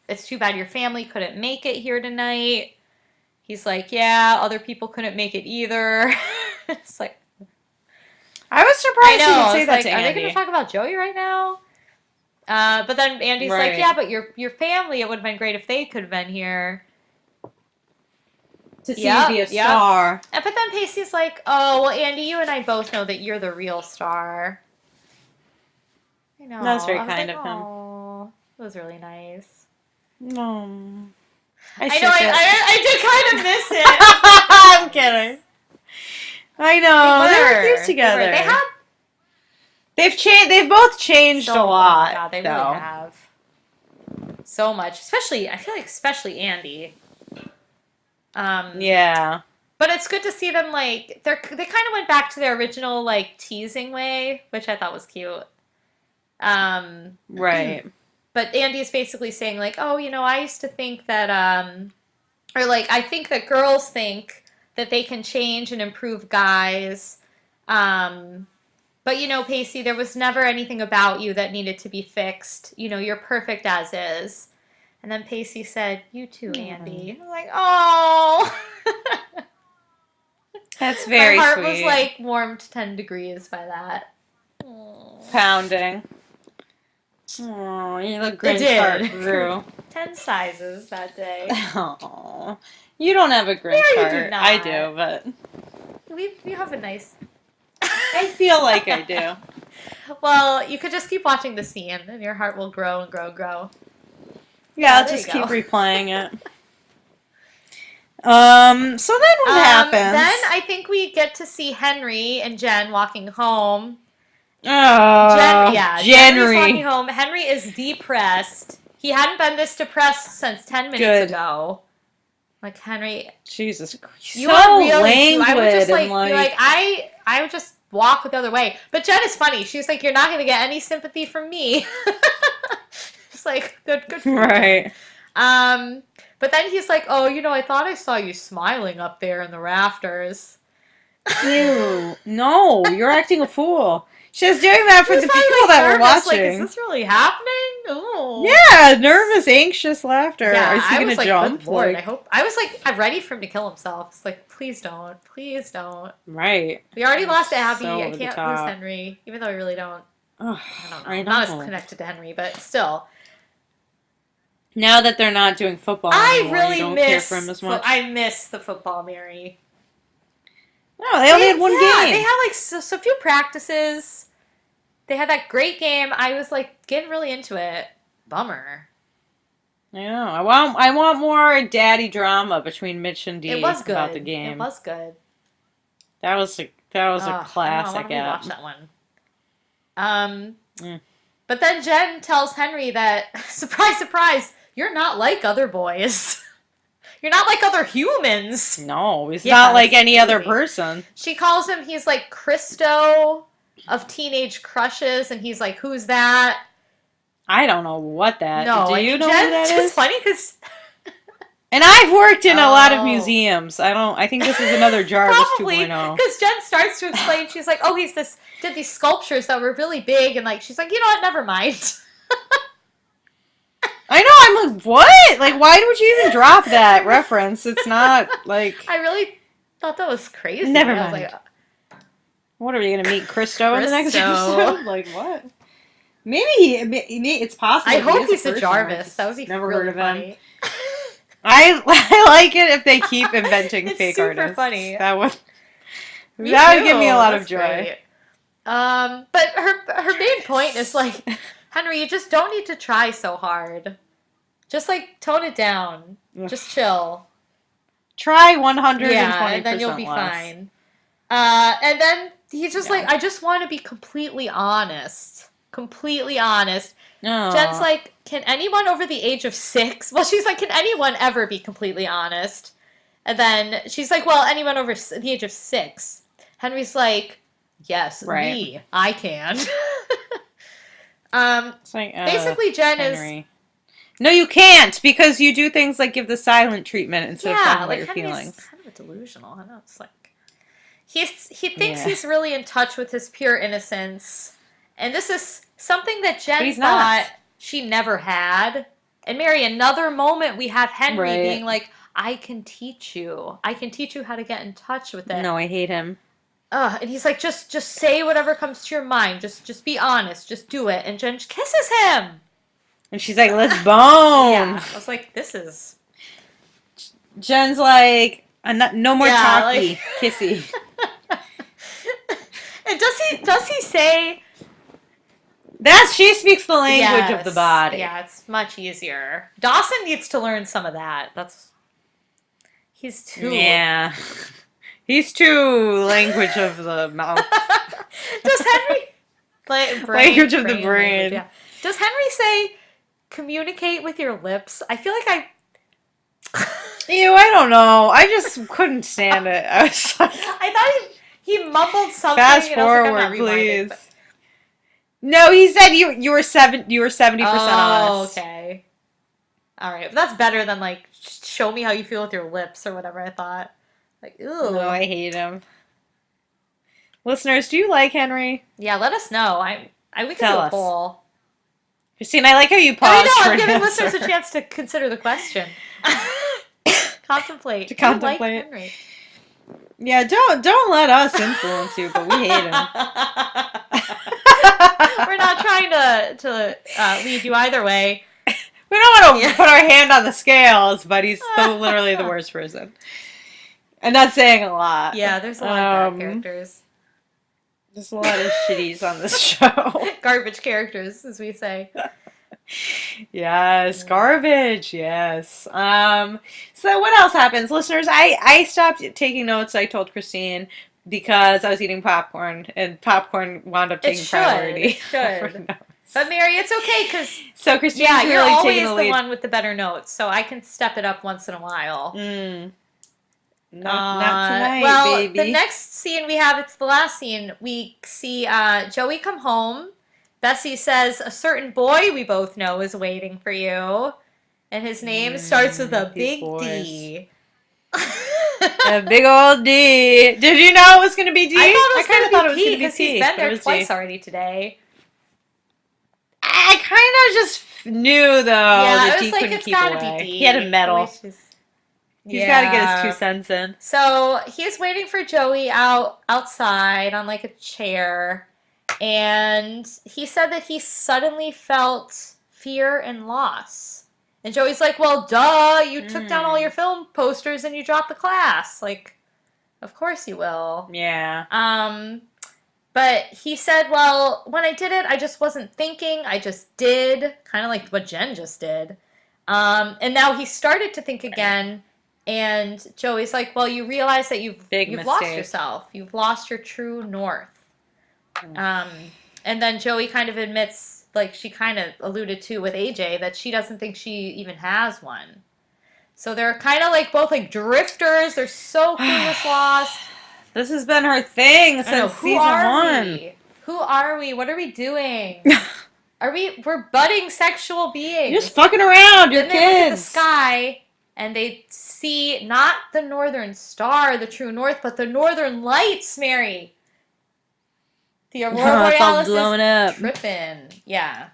It's too bad your family couldn't make it here tonight. He's like, yeah, other people couldn't make it either. It's like, I was surprised he would say that to Andie. Are they going to talk about Joey right now? But then Andie's like, yeah, but your family, it would have been great if they could have been here. To see you be a star. But then Pacey's like, oh, well, Andie, you and I both know that you're the real star. I know. That was very kind of him. Oh, it was really nice. No. I did kind of miss it. I'm kidding. I know. They were cute together. They've both changed a lot. Yeah, they really have. So much. I feel like especially Andie. Yeah. But it's good to see them, like, they kind of went back to their original, like, teasing way, which I thought was cute. Right. But Andie's basically saying, like, oh, you know, I used to think that, or, like, I think that girls think that they can change and improve guys. But, you know, Pacey, there was never anything about you that needed to be fixed. You know, you're perfect as is. And then Pacey said, you too, Andie. I'm like, oh. That's very sweet. My heart was, like, warmed 10 degrees by that. Aww. Pounding. Oh, you look Grinch heart grew. 10 sizes that day. Oh, you don't have a Grinch heart. You do not. I do, but we have a nice. I feel like I do. Well, you could just keep watching the scene, and your heart will grow and grow and grow. Yeah, I'll just keep replaying it. So then what happens? Then I think we get to see Henry and Jen walking home. Oh, Henry's walking Jenry. home. Henry is depressed. He hadn't been this depressed since 10 minutes Good. ago. Like, Henry, Jesus Christ. you So are really cute. I would languid just, and be like, I would just walk the other way. But Jen is funny. She's like, you're not going to get any sympathy from me. Just like, good for you. right. But then he's like, oh, I thought I saw you smiling up there in the rafters. Ew. No, you're acting a fool. She was doing that for the people that were nervous, watching. Like, is this really happening? Oh. Yeah, nervous, anxious laughter. Yeah, Is he I was gonna like, jump? good Lord, I hope. I was like, I'm ready for him to kill himself. It's like, please don't. Please don't. Right. We already lost Abby. So I over the can't top. lose Henry. Even though I really don't. Ugh, I don't know. I I'm not know. as connected to Henry, but still. Now that they're not doing football anymore, you don't care for him as much. I miss the football, Mary. No, they only had one game. They had like so few practices. They had that great game. I was like getting really into it. Bummer. I know. I want more daddy drama between Mitch and Dee It was good. about the game. It was good. That was a classic. I want to watch that one. But then Jen tells Henry that surprise, surprise, you're not like other boys. You're not like other humans. No, he's not like any other person. She calls him. He's like Christo of Teenage Crushes, and he's like, "Who's that?" I don't know what that. No, do you know Jen, who that it's is? funny because. And I've worked in a lot of museums. I think this is another Jarvis 2.0. Probably, because Jen starts to explain. She's like, "Oh, did these sculptures that were really big," and like, she's like, "You know what? Never mind." I know. I'm like, what? Like, why would you even drop that reference? It's not like. I really thought that was crazy. Never mind. I was like, what are we gonna meet Christo in the next Christo. episode? Like what? Maybe it's possible. I hope he's a a person. Jarvis. That would be Never really heard of funny. him. I like it if they keep inventing It's fake super artists. funny. That would Me give me a lot That's of joy. great. But her main point is like, Henry, you just don't need to try so hard. Just like tone it down. Ugh. Just chill. Try 120% Yeah, and then you'll be less. fine. And then he's just like, I just want to be completely honest. Completely honest. No. Jen's like, can anyone over the age of 6? Well, she's like, can anyone ever be completely honest? And then she's like, well, anyone over the age of 6. Henry's like, yes, me. I can. It's like, basically, Jen Henry. is... No, you can't, because you do things like give the silent treatment instead of talking about your Henry's feelings. kind of a delusional. I know, it's like... He thinks he's really in touch with his pure innocence. And this is something that Jen thought she never had. And Mary, another moment we have Henry being like, I can teach you. I can teach you how to get in touch with it. No, I hate him. And he's like, just say whatever comes to your mind. Just be honest. Just do it. And Jen kisses him. And she's like, let's bone. Yeah. I was like, this is... Jen's like, no more talky, like... kissy. And does he say... She speaks the language of the body. Yeah, it's much easier. Dawson needs to learn some of that. He's too... Yeah. He's too language of the mouth. Does Henry... language of the brain. Yeah. Does Henry say, communicate with your lips? I feel like Ew, I don't know. I just couldn't stand it. I was like... I thought he mumbled something. Fast and I was like, I'm forward, not rewinding, please. No, he said you were 70% honest. Oh, okay. All right, but that's better than like show me how you feel with your lips or whatever. I thought, like, ooh. No, I hate him. Listeners, do you like Henry? Yeah, let us know. We can Tell do a us. poll. Christine, I like how you paused. I'm giving listeners a chance to consider the question. Contemplate. To Do you contemplate. like Henry? Yeah, don't let us influence you, but we hate him. We're not trying to lead you either way. We don't want to put our hand on the scales, but he's literally the worst person. And that's saying a lot. Yeah, there's a lot of bad characters. There's a lot of shitties on this show. Garbage characters, as we say. Yes, garbage, yes. So what else happens? Listeners, I stopped taking notes. I told Christine. because I was eating popcorn, and popcorn wound up taking priority. It should. But Mary, it's okay because so Christine's you're really always taking the lead. one with the better notes, so I can step it up once in a while. Not tonight, well, baby. the next scene we have, it's the last scene. We see Joey come home. Bessie says a certain boy we both know is waiting for you, and his name starts with a big D. A big old D. Did you know it was going to be D? I kind of thought it was going P because he's been there twice already today. I kind of just knew, though, that D couldn't keep away. Be D. He had a medal. He's got to get his 2 cents in. So he's waiting for Joey outside on like a chair, and he said that he suddenly felt fear and loss. And Joey's like, well, duh, you took down all your film posters and you dropped the class. Like, of course you will. Yeah. But he said, well, when I did it, I just wasn't thinking. I just did, kind of like what Jen just did. And now he started to think again, and Joey's like, well, you realize that you've lost yourself. You've lost your true north. And then Joey kind of admits, like she kind of alluded to with AJ, that she doesn't think she even has one. So they're kind of like both like drifters. They're so clueless, lost. This has been her thing since season 1. Who are we? What are we doing? We're budding sexual beings. You're just fucking around, you're kids. They look at the sky, and they see not the northern star, the true north, but the northern lights, Mary. The aurora borealis is tripping. Yeah.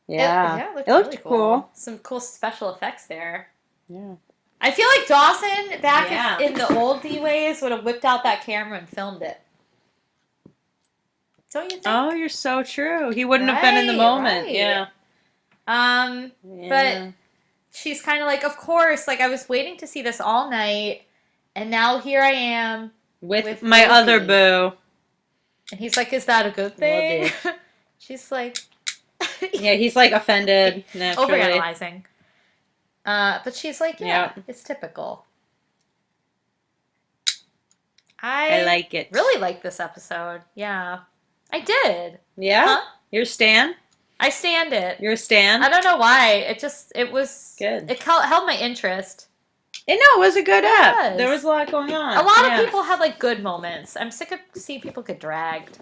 It looked really cool. Some cool special effects there. Yeah. I feel like Dawson, back in the old D ways, would have whipped out that camera and filmed it. Don't you think? Oh, you're so true. He wouldn't have been in the moment. Right. Yeah. But she's kind of like, of course, like I was waiting to see this all night, and now here I am with my Loki. Other boo. And he's like, is that a good thing? She's like... yeah, he's like offended, naturally. Overanalyzing. But she's like, it's typical. I like it. Really like this episode. Yeah. I did. Yeah? Huh? You're a stan? I stand it. You're a stan? I don't know why. It was... Good. It held my interest. It was a good ep. There was a lot going on. A lot of people had, like, good moments. I'm sick of seeing people get dragged.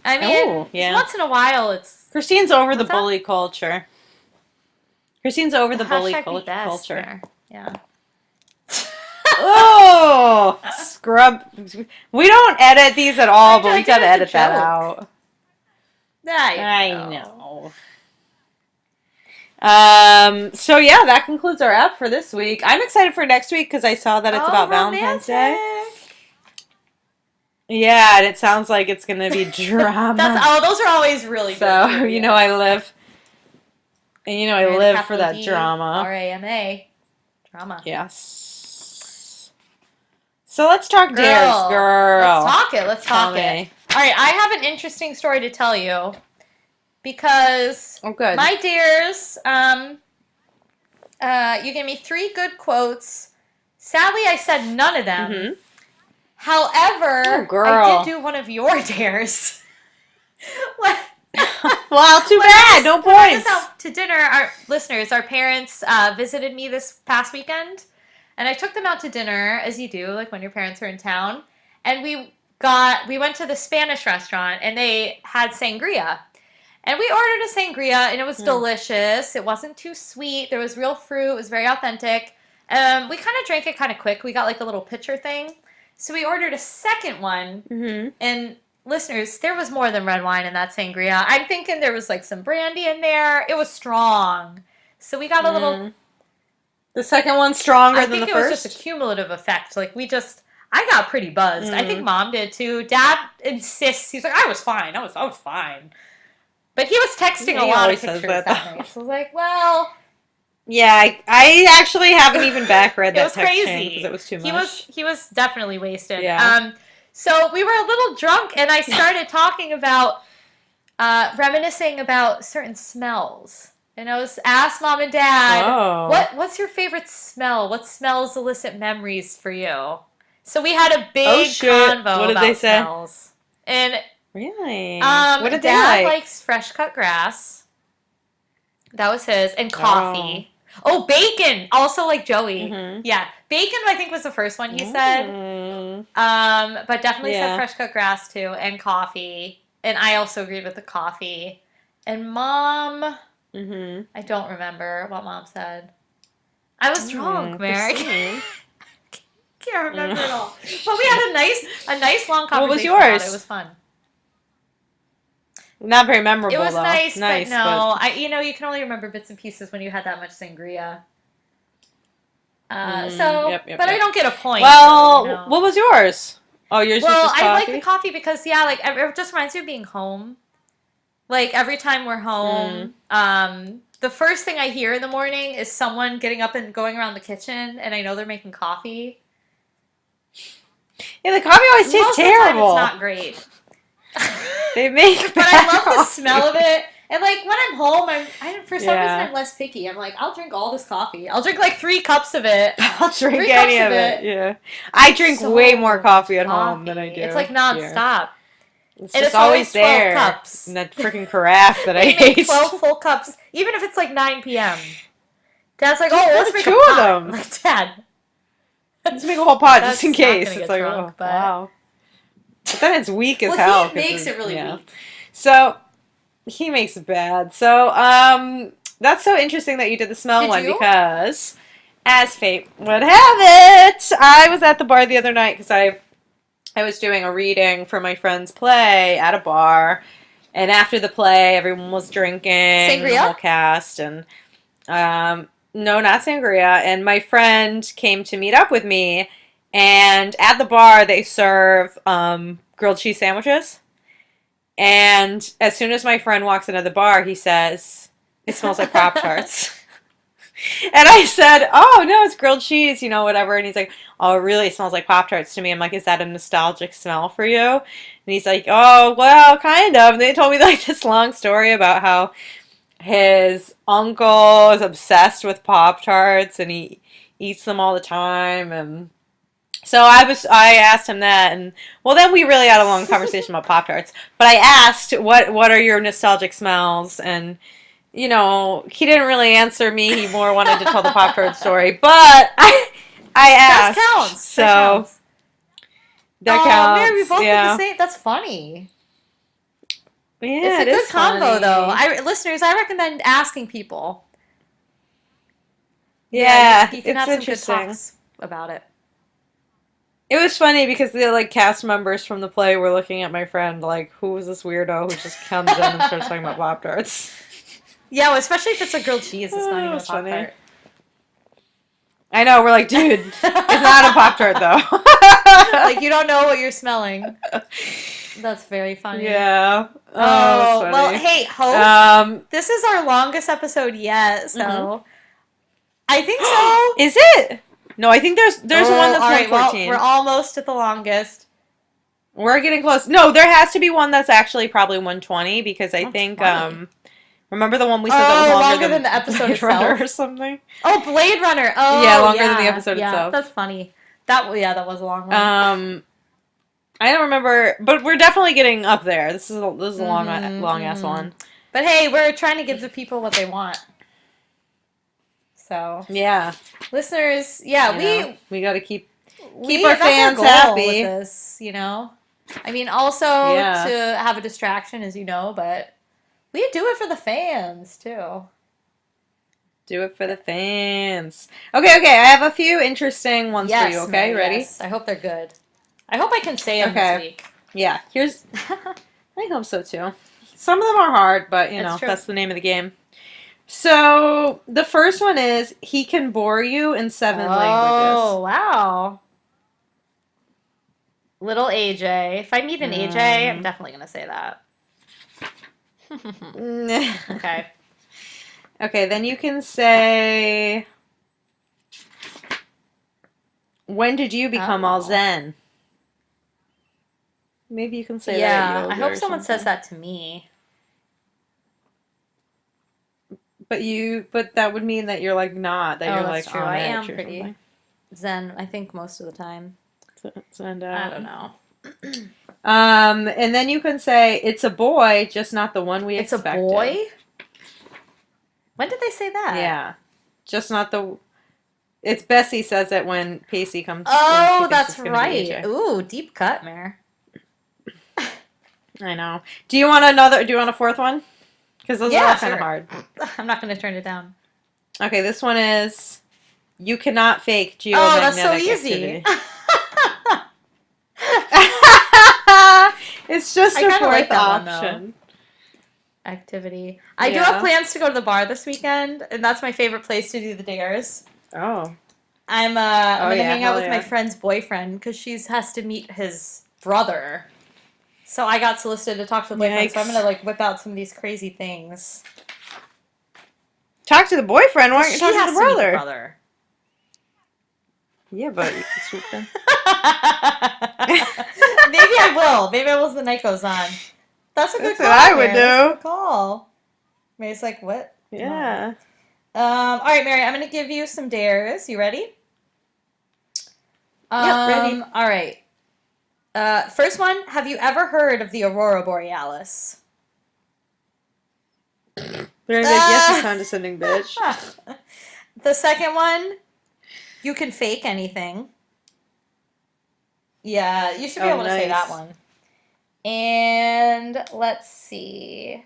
I mean, once in a while, it's... Christine's over the bully culture. Christine's over the bully culture. Yeah. Oh! Scrub. We don't edit these at all, but we gotta edit that out. I know. So yeah, that concludes our app for this week. I'm excited for next week because I saw that it's about Valentine's Day. Yeah, and it sounds like it's gonna be drama. Those are always really good. So I live. And I live for that drama. R-A-M-A. Drama. Yes. So let's talk dares, girl. Let's talk it. All right, I have an interesting story to tell you. Because my dares, you gave me 3 good quotes. Sadly, I said none of them. Mm-hmm. However, I did do one of your dares. Well, too bad. No points. When I was out to dinner, our listeners, our parents visited me this past weekend. And I took them out to dinner, as you do, like when your parents are in town. And we went to the Spanish restaurant, and they had sangria. And we ordered a sangria, and it was delicious. It wasn't too sweet. There was real fruit. It was very authentic. We kind of drank it kind of quick. We got like a little pitcher thing. So we ordered a second one. Mm-hmm. And listeners, there was more than red wine in that sangria. I'm thinking there was like some brandy in there. It was strong. So we got a little... The second one's stronger than the first? I think it was just a cumulative effect. Like I got pretty buzzed. I think Mom did too. Dad insists. He's like, I was fine. I was fine. But he was texting a lot of pictures that night. So I was like, well... Yeah, I actually haven't even back read that text chain because it was too much. He was definitely wasted. Yeah. So we were a little drunk, and I started talking about, reminiscing about certain smells And I was asked mom and dad, Oh. what's your favorite smell? What smells elicit memories for you? So we had a Oh big shit. What convo did they about say? smells. And Really? What did they dad like? likes fresh cut grass. That was his. And Oh. coffee. Oh, bacon! Also like Joey. Mm-hmm. Yeah. Bacon I think was the first one he said. Mm. But definitely said Yeah. fresh cut grass too, and coffee. And I also agreed with the coffee. And mom, Mm-hmm. I don't remember what mom said. I was drunk, Mary. Christine. Can't remember it Oh, all. But we shit. had a nice long What was conversation about it. It yours? was fun. Not very It memorable was though. nice, but Nice, but no. You can only remember bits and pieces when you had that much sangria. yep, yep, But I yep. don't get a point, really, Well, what was yours? Oh, yours was Well, just I like the coffee? coffee because, yeah, like, it just reminds me of being home. Like, every time we're Mm. home, the first thing I hear in the morning is someone getting up and going around the kitchen, and I know they're making coffee. Yeah, the coffee always tastes Most of the time, it's terrible. not great. They make But bad I love the coffee. smell of it. And, like, when I'm home, for some reason, Yeah. I'm less picky. I'm like, I'll drink all this coffee. I'll drink, like, 3 cups of it. I'll drink 3 any cups of it. Yeah. I drink So way more much coffee at home than I coffee. do It's like here. nonstop. It's And just it's always always 12 there cups. in that freaking carafe that I They make hate. 12 full cups, even if it's like 9 p.m. Dad's like, Just oh, put let's make a two of pot. I'm them. like, Dad, Just make a whole pot just in that's not case. going to It's get like, drunk. oh, But wow. But then it's weak as well, hell. he 'Cause makes it really yeah. weak. So he makes it bad. So that's so interesting that you did the smell Did one you? because, as fate would have it, I was at the bar the other night because I was doing a reading for my friend's play at a bar, and after the play, everyone was drinking, the whole Sangria? cast, and no, not sangria. And my friend came to meet up with me, and at the bar they serve grilled cheese sandwiches. And as soon as my friend walks into the bar, he says, "It smells like Pop Tarts." And I said, "Oh no, it's grilled cheese, whatever." And he's like, "Oh, it really smells like Pop Tarts to me." I'm like, "Is that a nostalgic smell for you?" And he's like, "Oh, well, kind of." And they told me like this long story about how his uncle is obsessed with Pop Tarts and he eats them all the time. And so I asked him that, and well, then we really had a long conversation about Pop Tarts. But I asked, "What are your nostalgic smells?" And he didn't really answer me. He more wanted to tell the Pop Tart story. But I That asked, counts. so That counts. that Oh, Mary, we counts. both did the Yeah, same. That's funny. It's yeah, a it good is combo, though. funny. Listeners, I recommend asking people. Yeah, Yeah, you can it's have some good interesting. talks about it. It was funny because the cast members from the play were looking at my friend like, who is this weirdo who just comes in and starts talking about Pop Tarts? Yeah, well, especially if it's a grilled cheese. It's not Oh, it even a was Pop funny. Tart. I know, we're like, dude, it's not a Pop Tart though. Like, you don't know what you're smelling. That's very funny. Yeah. Oh, that's well, funny. hey, Hope, this is our longest episode yet, so I think so. Is it? No, I think there's one that's all right, well, 114. we're almost at the longest. We're getting close. No, there has to be one that's actually probably 120 because I think 120? remember the one we said that was longer than the episode Blade Runner itself? or something? Oh, Blade Runner. Oh, Yeah, longer than the episode itself. That's funny. That was a long one. I don't remember, but we're definitely getting up there. This is a long ass one. But hey, we're trying to give the people what they want. So Yeah, listeners, we got to keep our that's fans our goal happy. with this, I mean, also to have a distraction, as you know, but we do it for the fans too. Do it for the fans. Okay. I have a few interesting ones for you. Okay, Mary, ready? Yes. I hope they're good. I hope I can say them this week. Yeah. Here's. I hope so too. Some of them are hard, but True. that's the name of the game. So the first one is he can bore you in 7 languages. Oh, wow. Little AJ. If I meet an AJ, I'm definitely going to say that. Okay. Okay, then you can say, when did you become all zen? Maybe you can say that. Yeah, I hope someone says that to me. But that would mean that you're like not, that Oh, you're that's like true. on I edge am or pretty something. zen, I think, most of the time. Send I out. don't know. And then you can say it's a boy, just not the one we It's a expected. boy? When did they say that? Yeah, just not the. It's Bessie says it when Pacey comes. When she Oh, thinks that's it's gonna be right. AJ. Ooh, deep cut, Mare. I know. Do you want another? Do you want a fourth one? Because those are Yeah, all kind of sure. hard. I'm not going to turn it down. Okay, this one is. You cannot fake geomagnetic Oh, that's so easy. activity. It's just I a kinda fourth like that one, option. Activity. I do have plans to go to the bar this weekend, and that's my favorite place to do the dares. Oh. I'm gonna hang out with yeah. my friend's boyfriend because she has to meet his brother. So I got solicited to talk to the boyfriend, so I'm gonna like whip out some of these crazy things. Talk to the boyfriend. Why aren't you She talking has to the to meet the brother? brother. Yeah, but you can swoop them. Maybe I will. Maybe I will as the night goes on. That's a good That's call, what I would Mary. That's a do. good call. Mary's like, what? Yeah. All right, Mary, I'm going to give you some dares. You ready? Yep, ready. All right. First one, have you ever heard of the Aurora Borealis? Very good. Yes, you condescending bitch. The second one, you can fake anything. Yeah, you should be able to say that one. And let's see.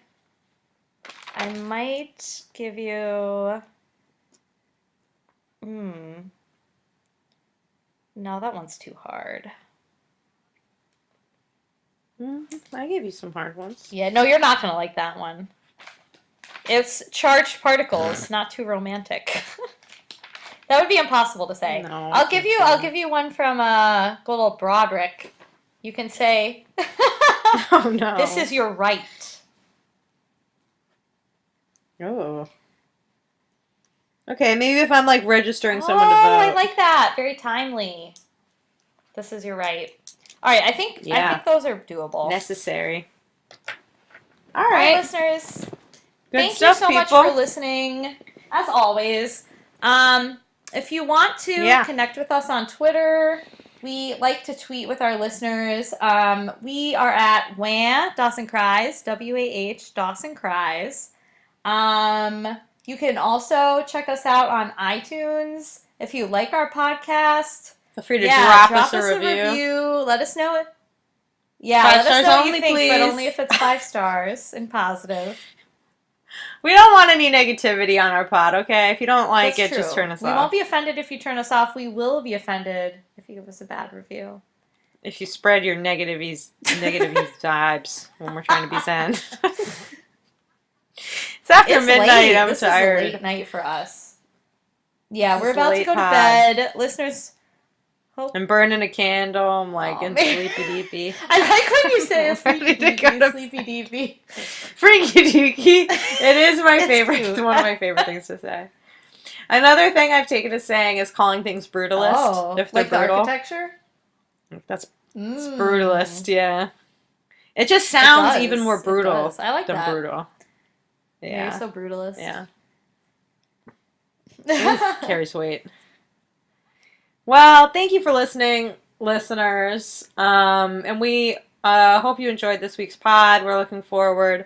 I might give you... No, that one's too hard. I gave you some hard ones. Yeah, no, you're not going to like that one. It's charged particles, not too romantic. That would be impossible to say. No, I'll give you one from good old Broderick. You can say, Oh no. this is your right. Oh. Okay, maybe if I'm like registering someone to vote. I like that. Very timely. This is your right. All right, I think those are doable. Necessary. All All right. right, listeners. Good Thank you stuff, so much people. for listening. As always, if you want to connect with us on Twitter, we like to tweet with our listeners. We are at Dawson Cries, WAH Dawson Cries. You can also check us out on iTunes. If you like our podcast, Feel free to drop us a review. Let us know. Let us know what you think, but only if it's 5 stars and positive. We don't want any negativity on our pod, okay? If you don't like it, just turn us off. We won't be offended if you turn us off. We will be offended if you give us a bad review. If you spread your negative vibes when we're trying to be zen. It's after midnight. I'm tired. This is a late night for us. Yeah, we're This is a about to late go to pod. bed. Listeners, I'm burning a candle. I'm like in sleepy deepy. I like when you say sleepy deepy. Freaky deaky. It is my favorite. Cute. It's one of my favorite things to say. Another thing I've taken to saying is calling things brutalist. Oh, if they're like brutal. the architecture? It's brutalist, yeah. It just sounds even more brutal I like than that. brutal. Yeah. You're so brutalist. Yeah. Carries weight. Well, thank you for listening, listeners. And we hope you enjoyed this week's pod. We're looking forward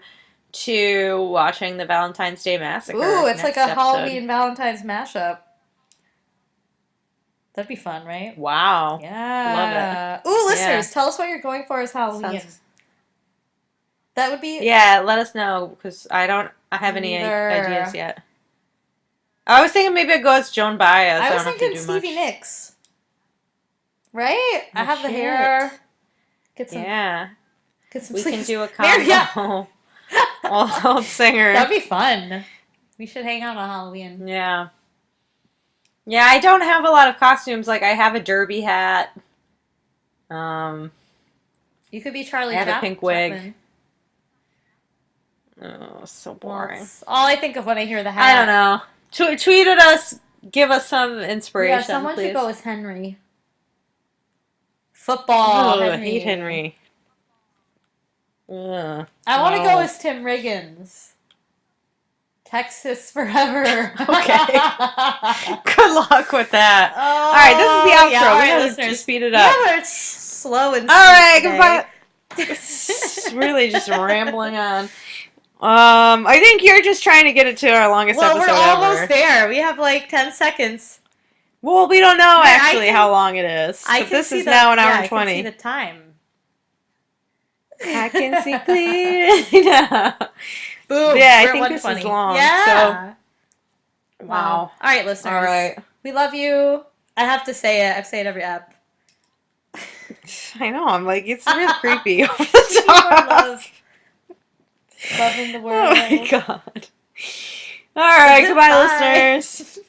to watching the Valentine's Day Massacre. Ooh, it's like a episode. Halloween Valentine's mashup. That'd be fun, right? Wow. Yeah. Love it. Ooh, listeners, tell us what you're going for as Halloween. That would be... Yeah, let us know, because I have any ideas yet. I was thinking maybe it goes Joan Baez. I was thinking Stevie Nicks. Right? I have the hair. Get some we sleep. can do a combo. Old singer. That'd be fun. We should hang out on Halloween. Yeah. Yeah, I don't have a lot of costumes. Like, I have a derby hat. You could be Charlie Chaplin. I have a pink wig. Chaplin. Oh, so boring. Well, all I think of when I hear the hat. I don't know. Tweet at us. Give us some inspiration, someone please. should go as Henry. Football. Ugh, Henry. I hate Henry. Ugh, I want to go as Tim Riggins. Texas forever. Okay. Good luck with that. Oh, All right, this is the outro. yeah, all right, We gotta listeners. just speed it up. Yeah, we're slow and All sweet right, today. goodbye. It's really just rambling on. I think you're just trying to get it to our longest Well, episode we're almost ever. there. We have like 10 seconds. Well, we don't know Here, actually how long it is. I But can this see is now an hour yeah, and I can see 20. the time. I can see clearly now. Boom. Yeah, I we're at think this 120. is long. Yeah. So, wow. Well, all right, listeners. All right. We love you. I have to say it. I've said it every app. I know. I'm like, it's real creepy. Over We the need more top. love. Love in the world. Oh my god. All right. Goodbye, Bye. listeners.